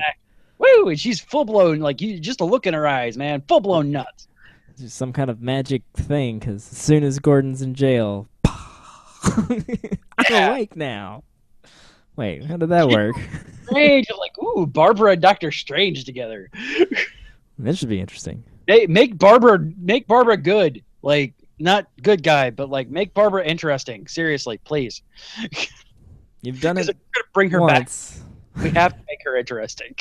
Woo! And she's full blown, like you just a look in her eyes, man. Full blown nuts. It's some kind of magic thing, because as soon as Gordon's in jail, I'm awake now. Wait, how did that work? Strange, like ooh, Barbara and Dr. Strange together. That should be interesting. They make Barbara good, like not good guy, but like make Barbara interesting. Seriously, please. You've done it. We're gonna bring her once. back. We have to make her interesting.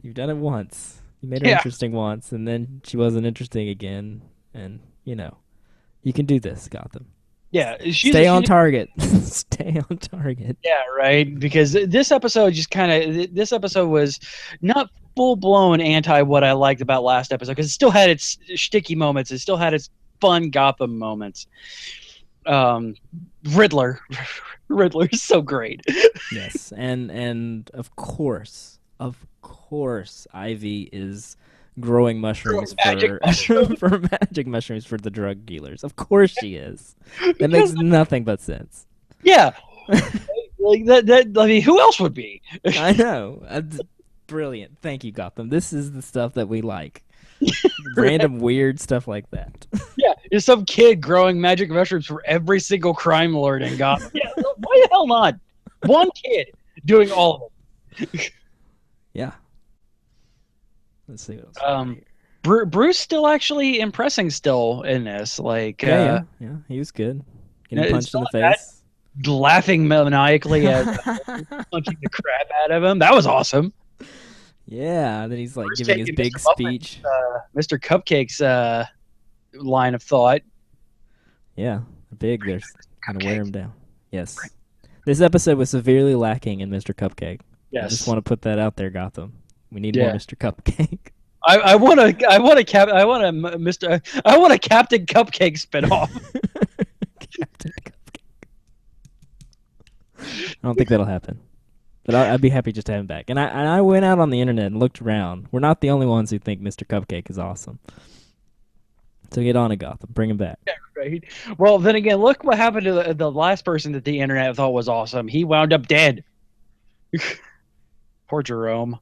You've done it once. You made her interesting once, and then she wasn't interesting again. And you can do this, Gotham. Yeah, stay on target. Stay on target. Yeah, right. Because this episode was not full blown anti what I liked about last episode, because it still had its sticky moments. It still had its fun Gotham moments. Riddler is so great. Yes, and of course, Ivy is growing mushrooms for magic mushrooms for the drug dealers. Of course she is. That makes nothing but sense. Yeah. Like that I mean, who else would be? I know. Brilliant. Thank you, Gotham. This is the stuff that we like. Random weird stuff like that. Yeah, there's some kid growing magic mushrooms for every single crime lord in Gotham. Yeah, why the hell not? One kid doing all of them. Yeah. Let's see what else. Bruce still actually impressing still in this. Like yeah, he was good. Getting punched in the face. Laughing maniacally at punching the crap out of him. That was awesome. Yeah, and then he's like giving his big speech. Mr. Cupcake's line of thought. Yeah, big. They're kind of wear him down. Yes. This episode was severely lacking in Mr. Cupcake. Yes. I just want to put that out there, Gotham. We need more Mr. Cupcake. I want a Captain Cupcake spinoff. Captain Cupcake. I don't think that'll happen. But I'd be happy just to have him back. And I went out on the internet and looked around. We're not the only ones who think Mr. Cupcake is awesome. So get on it, Gotham. Bring him back. Yeah, right. Well, then again, look what happened to the last person that the internet thought was awesome. He wound up dead. Poor Jerome.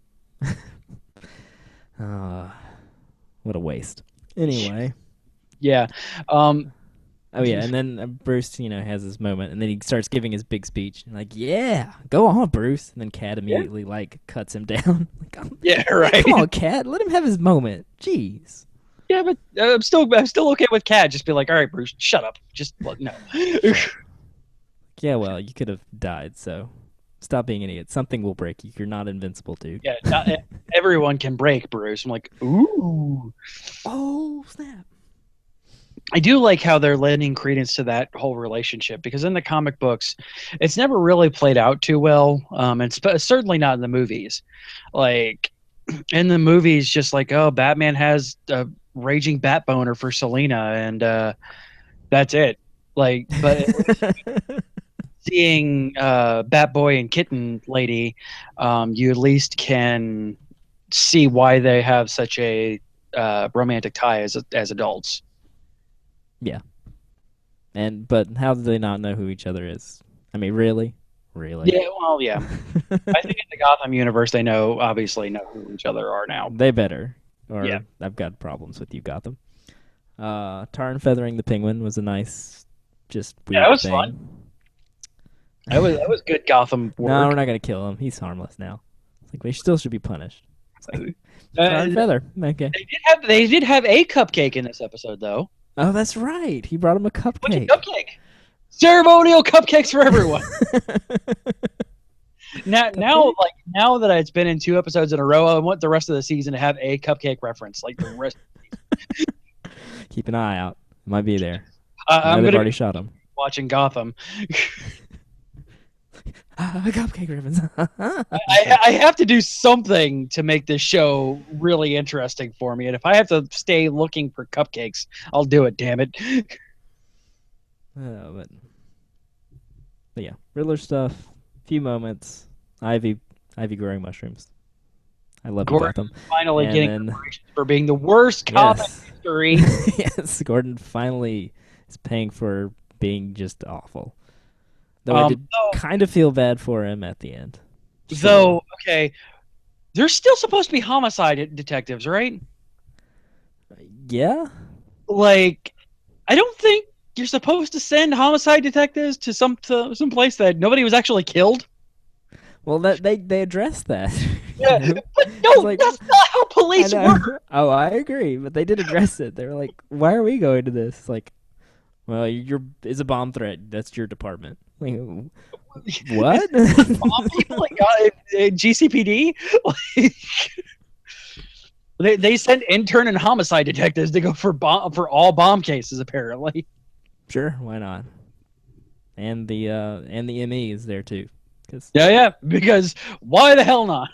What a waste. Anyway. Yeah. Oh yeah, and then Bruce, has his moment, and then he starts giving his big speech, and like, yeah, go on, Bruce. And then Cat immediately cuts him down. Like, yeah, right. Come on, Cat, let him have his moment. Jeez. Yeah, but I'm still okay with Cat. Just be like, all right, Bruce, shut up. Just no. Yeah, well, you could have died, so stop being an idiot. Something will break you. You're not invincible, dude. Yeah, not everyone can break, Bruce. I'm like, ooh. Oh, snap. I do like how they're lending credence to that whole relationship, because in the comic books, it's never really played out too well, and certainly not in the movies. Like, in the movies, just like, oh, Batman has a raging bat boner for Selena, and that's it. Like, but seeing Batboy and Kitten Lady, you at least can see why they have such a romantic tie as adults. Yeah. But how do they not know who each other is? I mean, really? Yeah, well, yeah. I think in the Gotham universe, they obviously know who each other are now. They better. Or Yeah. I've got problems with you, Gotham. Tar and feathering the penguin was a nice, just weird that was thing. fun. That was good Gotham work. No, we're not gonna kill him. He's harmless now. It's like, they still should be punished. It's like, tar and feather. Okay. They did have a cupcake in this episode, though. Oh, that's right. He brought him a cupcake. What's a cupcake? Ceremonial cupcakes for everyone. Now that it's been in 2 episodes in a row, I want the rest of the season to have a cupcake reference, like the rest. Keep an eye out. Might be there. I'm already shot him. Watching Gotham. Cupcake ribbons. I have to do something to make this show really interesting for me, and if I have to stay looking for cupcakes, I'll do it. Damn it. But yeah, Riddler stuff. Few moments. Ivy growing mushrooms. I love you, Gotham. Finally getting for being the worst cop in history. Yes, Gordon finally is paying for being just awful. Though I did kind of feel bad for him at the end. Though, okay, they're still supposed to be homicide detectives, right? Yeah. Like, I don't think you're supposed to send homicide detectives to some place that nobody was actually killed. Well, they addressed that. Yeah, but no, that's not how police work. Oh, I agree, but they did address it. They were like, "Why are we going to this?" It's like, well, it's a bomb threat. That's your department. Like, what? Bomb people like GCPD? Like, they send intern and homicide detectives to go for all bomb cases, apparently. Sure, why not? And the ME is there too. Because why the hell not?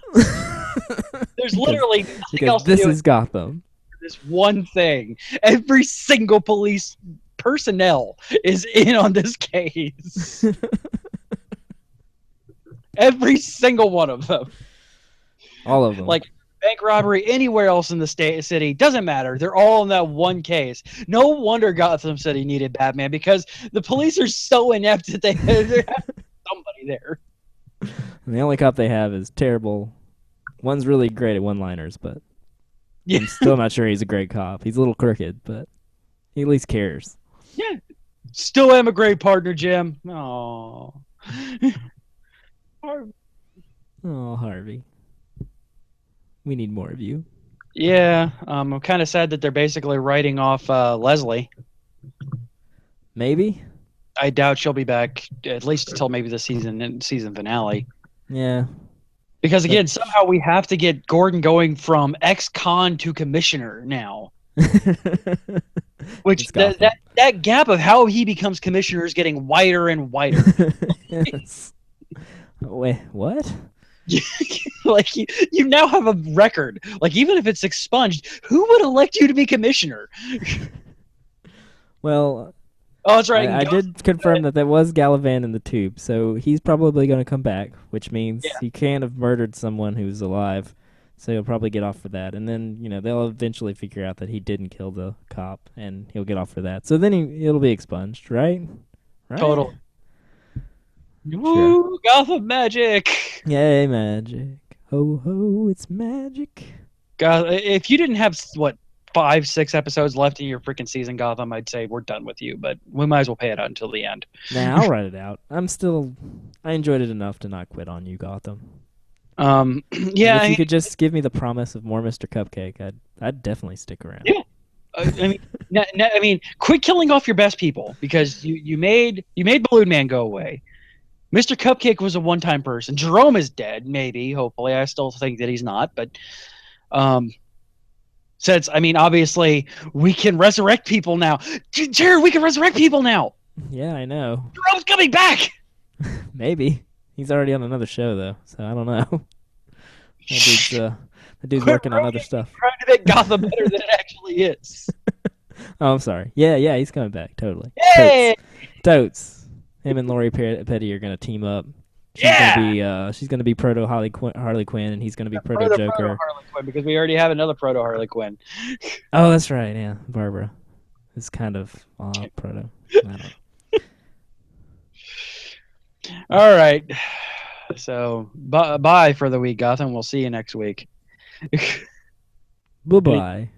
There's literally nothing else to do. This is Gotham. This one thing. Every single police personnel is in on this case. Every single one of them. All of them. Like bank robbery anywhere else in the city, doesn't matter. They're all in that one case. No wonder Gotham City needed Batman, because the police are so inept that they have somebody there. And the only cop they have is terrible. One's really great at one-liners, but I'm still not sure he's a great cop. He's a little crooked, but he at least cares. Yeah. Still am a great partner, Jim. Oh, Harvey. We need more of you. Yeah, I'm kind of sad that they're basically writing off Leslie. Maybe. I doubt she'll be back, at least until maybe the season finale. Yeah. Because again, somehow we have to get Gordon going from ex-con to commissioner now. Which that gap of how he becomes commissioner is getting wider and wider. Yes. Wait, what? Like you now have a record. Like even if it's expunged, who would elect you to be commissioner? Well, oh, that's right. I did confirm that was Galavan in the tube, so he's probably going to come back, which means he can't have murdered someone who's alive, so he'll probably get off for that. And then, they'll eventually figure out that he didn't kill the cop, and he'll get off for that. So then it'll be expunged, right? Total. Woo, Gotham magic! Yay, magic. Ho, ho, it's magic. God, if you didn't have, 5-6 episodes left in your freaking season, Gotham, I'd say we're done with you, but we might as well pay it out until the end. Nah, I'll write it out. I enjoyed it enough to not quit on you, Gotham. Yeah. If you could just give me the promise of more Mr. Cupcake, I'd definitely stick around. Yeah. I mean, quit killing off your best people, because you made Balloon Man go away. Mr. Cupcake was a one-time person. Jerome is dead, maybe, hopefully. I still think that he's not, but obviously we can resurrect people now. Jared, we can resurrect people now. Yeah, I know. Jerome's coming back. Maybe. He's already on another show, though, so I don't know. That dude's working on other stuff. Trying to make Gotham better than it actually is. Oh, I'm sorry. Yeah, he's coming back, totally. Hey! Totes. Him and Lori Petty are going to team up. She's gonna be proto Harley Quinn, and he's gonna be proto Joker. Proto Harley Quinn, because we already have another proto Harley Quinn. Oh, that's right. Yeah, Barbara is kind of proto. I don't know. All right. So bye for the week, Gotham. We'll see you next week. Bye-bye.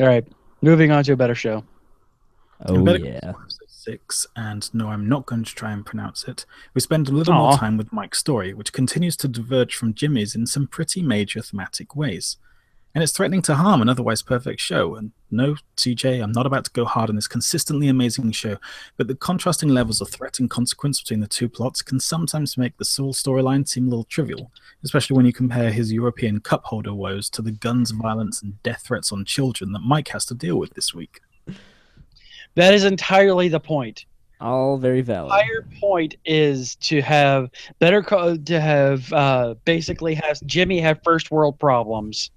All right. Moving on to a better show. Oh, yeah. Episode 6, and no, I'm not going to try and pronounce it. We spend a little more time with Mike's story, which continues to diverge from Jimmy's in some pretty major thematic ways. And it's threatening to harm an otherwise perfect show. And no, CJ, I'm not about to go hard on this consistently amazing show, but the contrasting levels of threat and consequence between the two plots can sometimes make the Saul storyline seem a little trivial, especially when you compare his European cup holder woes to the guns, violence, and death threats on children that Mike has to deal with this week. That is entirely the point. All very valid. The entire point is to have basically have Jimmy have first world problems.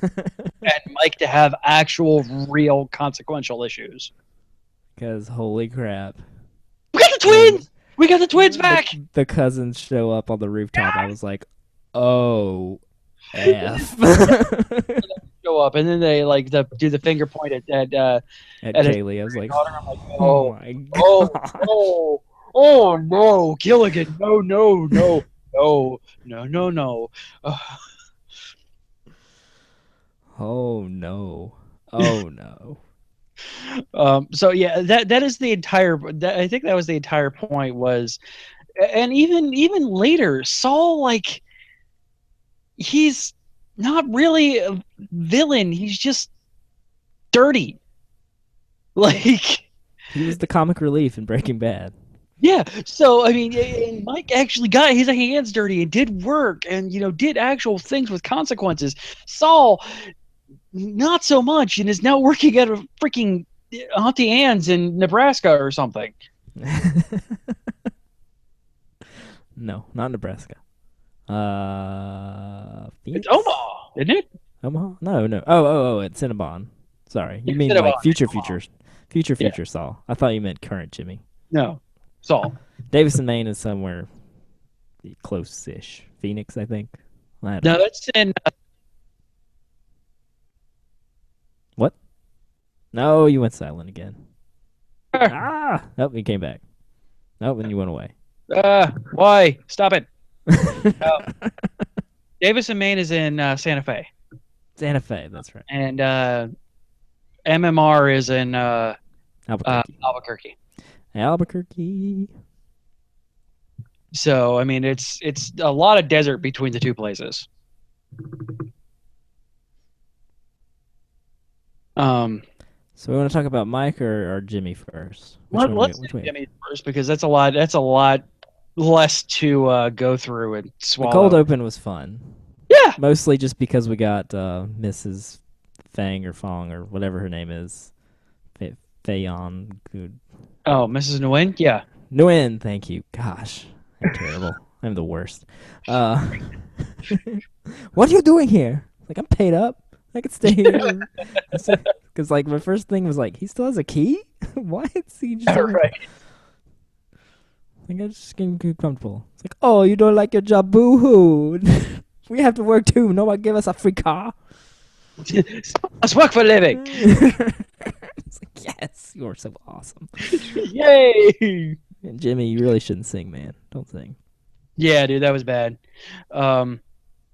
And Mike to have actual, real, consequential issues. Because holy crap, we got the twins! We got the twins back! The cousins show up on the rooftop. I was like, oh, F. Show up, and then they do the finger point at Kaylee. I was like, oh my god. Oh no, Gilligan, no. Oh no. Oh no. So yeah, that is the entire. I think that was the entire point. Was, and even later, Saul, he's not really a villain. He's just dirty. He was the comic relief in Breaking Bad. Yeah, so I mean, and Mike actually got his hands dirty and did work and did actual things with consequences. Saul, not so much, and is now working at a freaking Auntie Anne's in Nebraska or something. No, not Nebraska. It's Omaha, isn't it? Omaha? No. Oh, it's Cinnabon. Sorry, you mean Cinnabon. future Saul. I thought you meant current Jimmy. No, Saul. Davison, Maine is somewhere close-ish. Phoenix, I think. No, that's in. What? No, you went silent again. Nope, you came back. Nope, and you went away. Why? Stop it. Davison, Maine is in Santa Fe. Santa Fe, that's right. And MMR is in Albuquerque. Albuquerque. So I mean, it's a lot of desert between the two places. So we want to talk about Mike or Jimmy first? Let's do Jimmy first because that's a lot less to go through and swallow. The cold open was fun. Yeah. Mostly just because we got Mrs. Fang or Fong or whatever her name is. Fayon. Good. Oh, Mrs. Nguyen? Yeah. Nguyen, thank you. Gosh, I'm terrible. I'm the worst. What are you doing here? I'm paid up. I could stay here. Because my first thing was he still has a key? Why is he just right? I just getting comfortable. It's oh, you don't like your job? Boo-hoo. We have to work too. No one give us a free car. Let's work for a living. It's yes, you're so awesome. Yay! And Jimmy, you really shouldn't sing, man. Don't sing. Yeah, dude, that was bad. And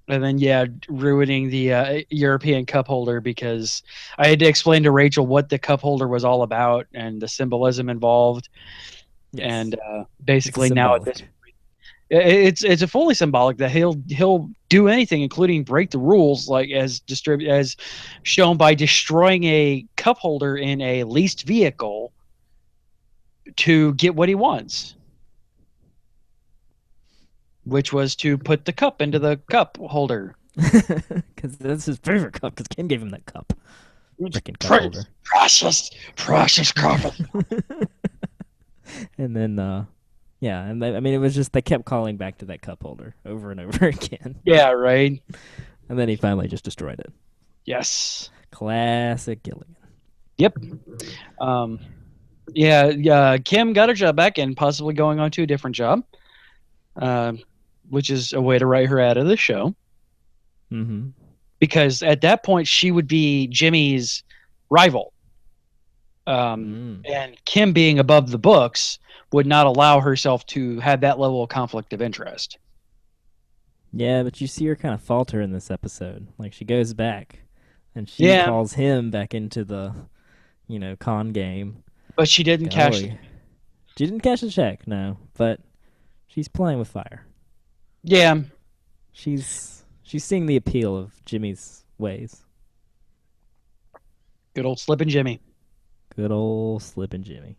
then, ruining the European cup holder because I had to explain to Rachel what the cup holder was all about and the symbolism involved. Yes. And basically now at this point, it's a fully symbolic that he'll do anything, including break the rules, as shown by destroying a cup holder in a leased vehicle to get what he wants. Which was to put the cup into the cup holder. Because that's his favorite cup, because Ken gave him that cup. Freaking cup holder. Precious cup. And then, it was just, they kept calling back to that cup holder over and over again. Yeah, right. And then he finally just destroyed it. Yes. Classic Gilligan. Yep. Kim got her job back and possibly going on to a different job. Which is a way to write her out of the show. Mm-hmm. Because at that point, she would be Jimmy's rival. And Kim being above the books would not allow herself to have that level of conflict of interest. Yeah, but you see her kind of falter in this episode. Like, she goes back, and she calls him back into the, con game. But she didn't cash the check. She didn't cash the check, no. But she's playing with fire. Yeah. She's seeing the appeal of Jimmy's ways. Good old Slippin' Jimmy. Good old Slippin' Jimmy.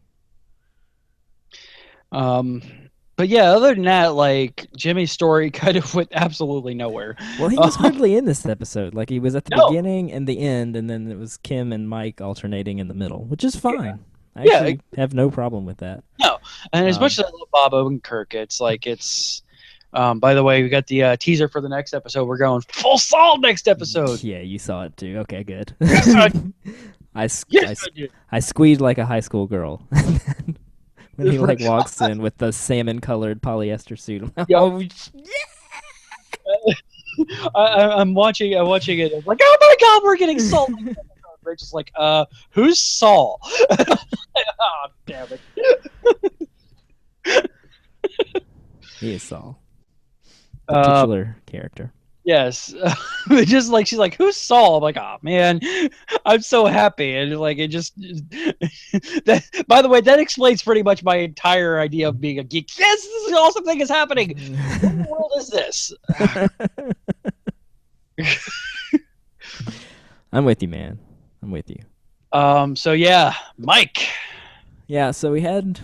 But yeah, other than that, like, Jimmy's story kind of went absolutely nowhere. Well, he was hardly in this episode. Like, he was at the beginning and the end, and then it was Kim and Mike alternating in the middle, which is fine. I actually have no problem with that. No, and as much as I love Bob Odenkirk, it's like by the way, we got the teaser for the next episode. We're going full Saul next episode. Yeah, you saw it too. Okay, good. I did. I squeezed like a high school girl. When he like walks in with the salmon-colored polyester suit. Oh, yeah. I'm watching it. I'm like, oh my god, we're getting Saul. Rachel's like, who's Saul? Oh, damn it. He is Saul. The titular character. Yes. Just like, she's like, who's Saul? I'm like, oh man, I'm so happy. And like, it just, by the way, that explains pretty much my entire idea of being a geek. Yes, this is an awesome thing is happening. What in the world is this? I'm with you, man. I'm with you. So yeah, Mike. Yeah, so we had,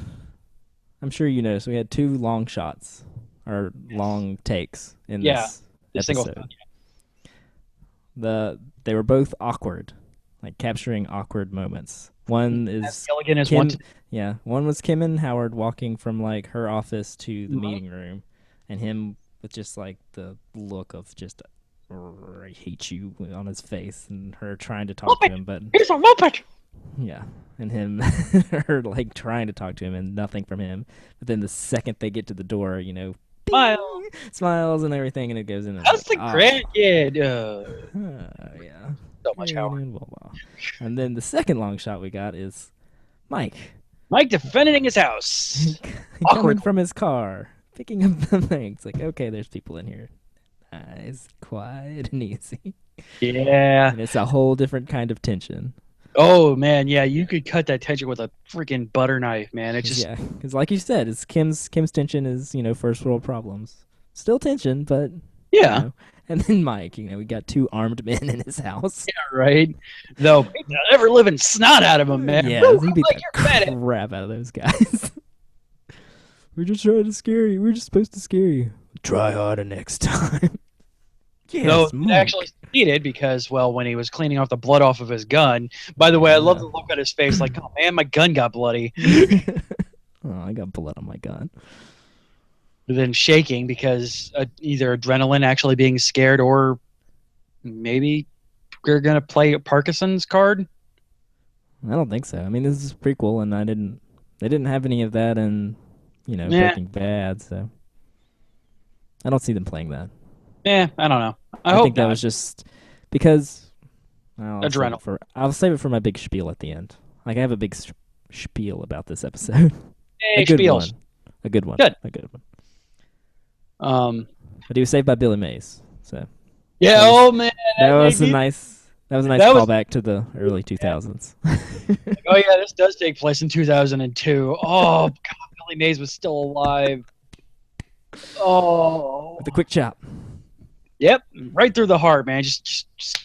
I'm sure you noticed, we had 2 long shots or long takes in this episode. They were both awkward, like capturing awkward moments. One is Gilligan is Kim, one was Kim and Howard walking from like her office to the meeting room, and him with just like the look of just I hate you on his face, and her trying to talk to him, but he's a muppet. Yeah, and him, her like trying to talk to him, and nothing from him. But then the second they get to the door, smiles and everything, and it goes in. That's the grandkid. Yeah. So much Howard. And then the second long shot we got is Mike. Mike defending his house. Coming from his car, picking up the things. Like, okay, there's people in here. Nice, quiet and easy. Yeah. And it's a whole different kind of tension. Oh man, yeah, you could cut that tension with a freaking butter knife, man. It's just because like you said, it's Kim's tension is first world problems, still tension, but yeah. And then Mike, we got 2 armed men in his house. Yeah, right. Though beat the ever living snot out of him, man. Yeah, he beat the crap out of those guys. We're just trying to scare you. We're just supposed to scare you. Try harder next time. Yes, no, it actually succeeded because, well, when he was cleaning off the blood off of his gun. By the way, I love the look on his face, like, oh man, my gun got bloody. Oh, I got blood on my gun. And then shaking because either adrenaline, actually being scared, or maybe we're gonna play Parkinson's card. I don't think so. I mean, this is a prequel, and they didn't have any of that in, Breaking Bad, so I don't see them playing that. Yeah, I don't know. I think that was just because adrenaline. I'll save it for my big spiel at the end. Like, I have a big spiel about this episode. Hey, spiels. A good one. Good. A good one. But he was saved by Billy Mays. So yeah, man. That was a nice callback to the early 2000s. Oh yeah, this does take place in 2002. Oh god, Billy Mays was still alive. Oh, with a quick chop. Yep, right through the heart, man. Just it's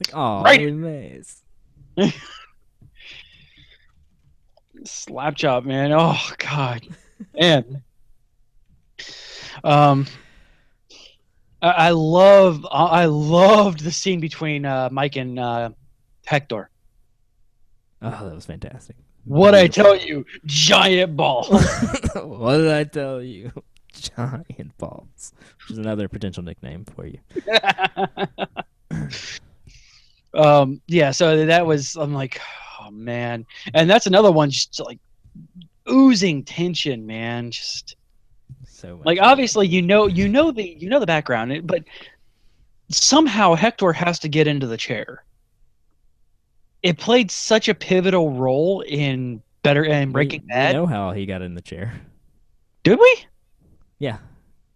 like, oh, right. Billy Mays. Slap chop, man. Oh god, man. I loved the scene between Mike and Hector. Oh, that was fantastic. What I tell you, giant balls. What did I tell you? Giant balls, which is another potential nickname for you. Yeah, so that was, I'm like, oh man. And that's another one, just like oozing tension, man. Just so much like, obviously you know the background, but somehow Hector has to get into the chair. it played such a pivotal role in Breaking We Bad. know how he got in the chair. Did we? Yeah,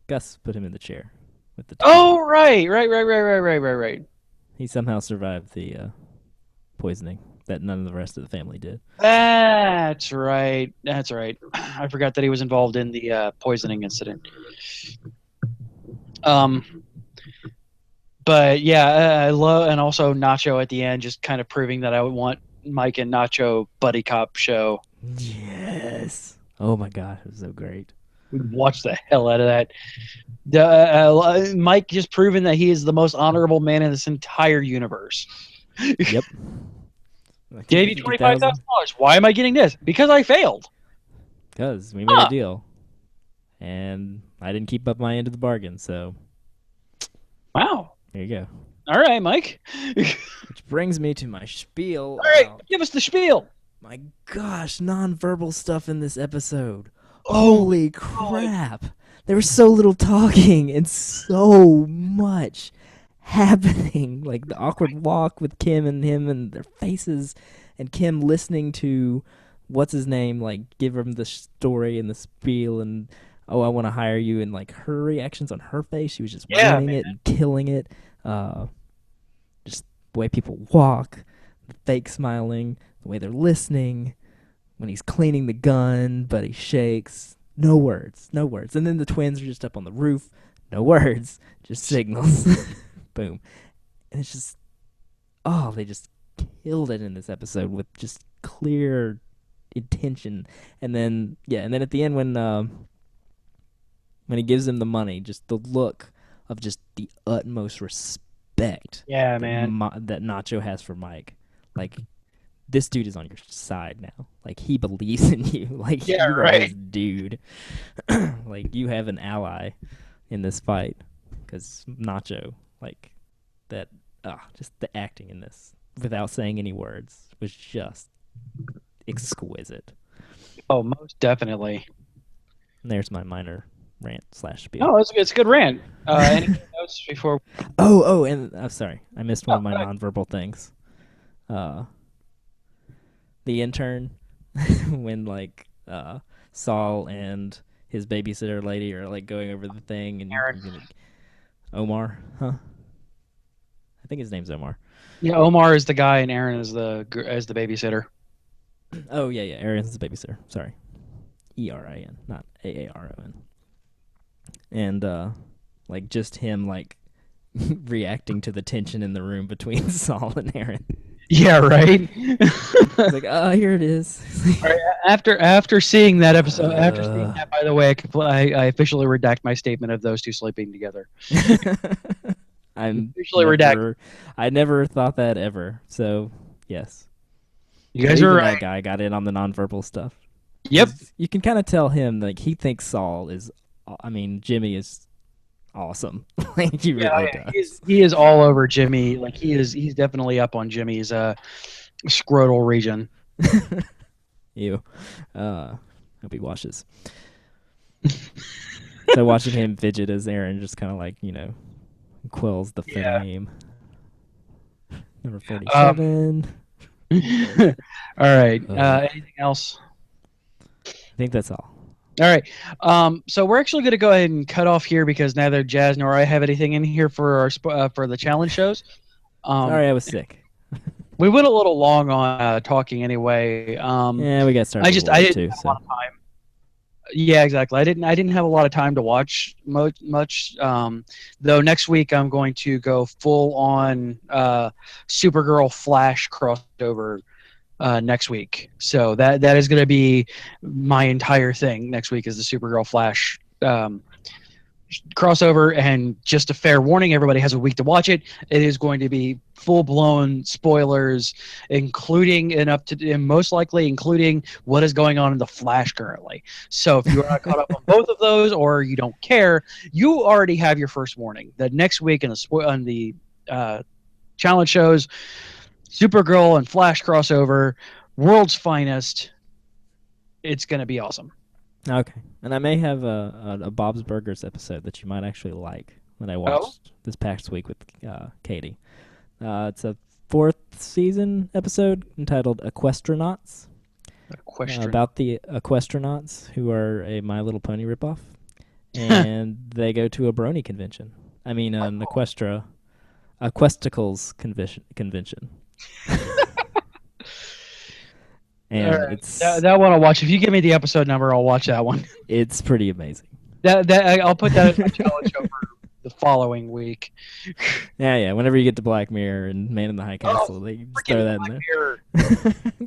Gus put him in the chair with the. Oh, right. He somehow survived the poisoning that none of the rest of the family did. That's right. I forgot that he was involved in the poisoning incident. But yeah, I love, and also Nacho at the end, just kind of proving that I would want Mike and Nacho buddy cop show. Yes. Oh my god, it was so great. We'd watch the hell out of that. Mike just proving that he is the most honorable man in this entire universe. Yep. Gave you $25,000. Why am I getting this? Because I failed. Because we made a deal, and I didn't keep up my end of the bargain. So, wow. There you go. All right, Mike. Which brings me to my spiel. All right, give us the spiel. My gosh, nonverbal stuff in this episode. Oh, holy crap! There was so little talking and so much happening. Like the awkward walk with Kim and him and their faces, and Kim listening to what's his name, like give him the story and the spiel, and oh, I want to hire you, and like her reactions on her face, she was just winning it and killing it. Just the way people walk, the fake smiling, the way they're listening, when he's cleaning the gun, but he shakes. No words. And then the twins are just up on the roof. No words, just signals. Boom. And it's just, they just killed it in this episode with just clear intention. And then at the end when he gives him the money, just the look of just the utmost respect. Yeah, that Nacho has for Mike. Like, this dude is on your side now. Like, he believes in you. Like, you are his dude. Like, you have an ally in this fight. Because Nacho, like, that, just the acting in this, without saying any words, was just exquisite. Oh, most definitely. And there's my minor rant / spiel. Oh, it's a good rant. Any notes before? And I'm sorry. I missed one of my nonverbal things. The intern, when like Saul and his babysitter lady are like going over the thing, and Omar, huh? I think his name's Omar. Yeah, Omar is the guy, and Aaron is the babysitter. Oh yeah, Aaron's the babysitter. Sorry, ERIN, not AARON. And like just him like reacting to the tension in the room between Saul and Aaron. Yeah, right. It's like, here it is. Right, after seeing that episode, after seeing that, by the way, I officially redact my statement of those two sleeping together. I never thought that ever. So yes, you guys are right. That guy got in on the nonverbal stuff. Yep, you can kind of tell him like he thinks Saul is. I mean, Jimmy is awesome. Like he really does. He is all over Jimmy. Like he's definitely up on Jimmy's scrotal region. Ew. Hope he washes. So watching him fidget as Aaron just kind of like, quells the flame. Number 47. All right. Anything else? I think that's all. All right. So we're actually going to go ahead and cut off here because neither Jazz nor I have anything in here for our for the challenge shows. Sorry, I was sick. We went a little long on talking anyway. Yeah, we got started. I didn't have a lot of time. Yeah, exactly. I didn't have a lot of time to watch much. Though next week I'm going to go full on Supergirl Flash crossover next week. So that is going to be my entire thing next week is the Supergirl Flash crossover. And just a fair warning, everybody has a week to watch it. It is going to be full-blown spoilers, including and most likely including what is going on in the Flash currently. So if you are not caught up on both of those or you don't care, you already have your first warning. That next week on the challenge shows, Supergirl and Flash crossover, world's finest. It's going to be awesome. Okay. And I may have a Bob's Burgers episode that you might actually like that I watched this past week with Katie. It's a 4th season episode entitled Equestronauts. About the Equestronauts, who are a My Little Pony ripoff. And they go to a brony convention. I mean, an Equesticles convention. And right. it's that one I'll watch. If you give me the episode number, I'll watch that one. It's pretty amazing. I'll put that as my challenge over the following week. Yeah. Whenever you get to Black Mirror and Man in the High Castle, they just throw that in there.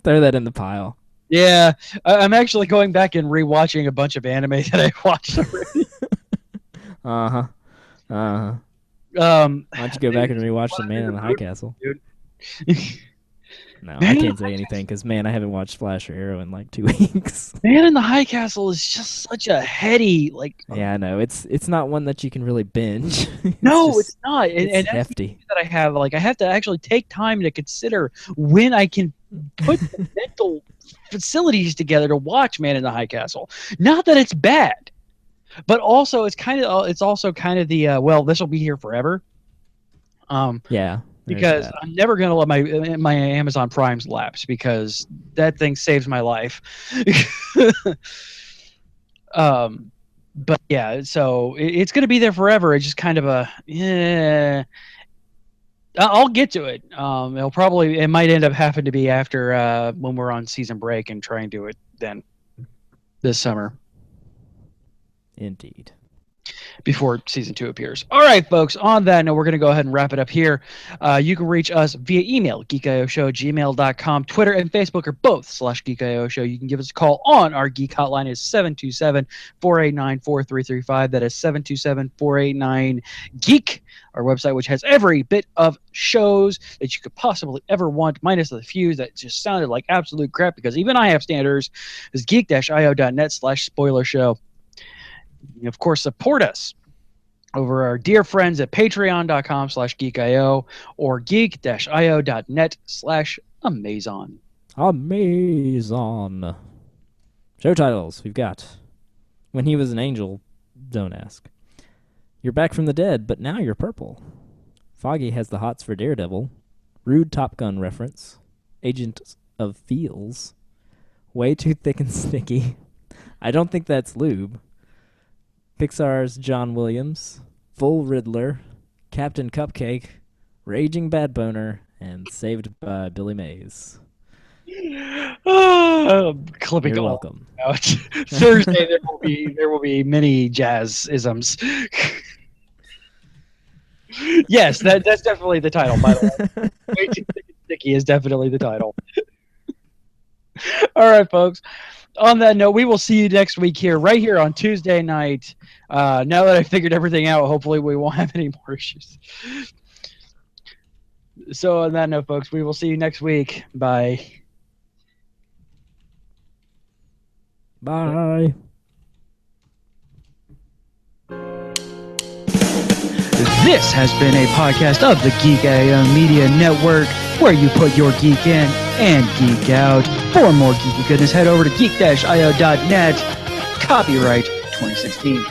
Throw that in the pile. Yeah, I'm actually going back and rewatching a bunch of anime that I watched already. Why don't you go back and rewatch the Man in the High Castle? Dude. No, I can't say anything because, man, I haven't watched Flash or Arrow in like 2 weeks. Man in the High Castle is just such a heady, like... Yeah, I know. It's not one that you can really binge. It's not. It's hefty. That I have to actually take time to consider when I can put the mental facilities together to watch Man in the High Castle. Not that it's bad, but also it's also kind of the this will be here forever. Yeah. Because I'm never gonna let my Amazon Primes lapse because that thing saves my life. But yeah, so it's gonna be there forever. It's just kind of I'll get to it. It might end up having to be after when we're on season break and try and do it then this summer. Indeed. Before season 2 appears. All right, folks. On that note, we're going to go ahead and wrap it up here. You can reach us via email, geekioshow@gmail.com. Twitter and Facebook are both /geekioshow. You can give us a call on our geek hotline is 727-489-4335. That is 727-489-GEEK. Our website, which has every bit of shows that you could possibly ever want, minus the few that just sounded like absolute crap because even I have standards, is geek-io.net/spoiler show. You can, of course, support us over our dear friends at patreon.com/geekio or geek-io.net/Amazon. Amazon. Show titles we've got. When He Was an Angel, don't ask. You're Back from the Dead, but now you're purple. Foggy has the hots for Daredevil. Rude Top Gun reference. Agent of Feels. Way Too Thick and Sticky. I don't think that's lube. Pixar's John Williams, Full Riddler, Captain Cupcake, Raging Bad Boner, and Saved by Billy Mays. Clipping. You're welcome. Out. Thursday there will be many jazz-isms. Yes, that's definitely the title, by the way. Way Too Thick and Sticky is definitely the title. All right, folks. On that note, we will see you next week right here on Tuesday night. Now that I figured everything out, hopefully we won't have any more issues. So on that note, folks, we will see you next week. Bye. Bye. This has been a podcast of the Geek IO Media Network, where you put your geek in and geek out. For more geeky goodness, head over to geek-io.net. Copyright 2016.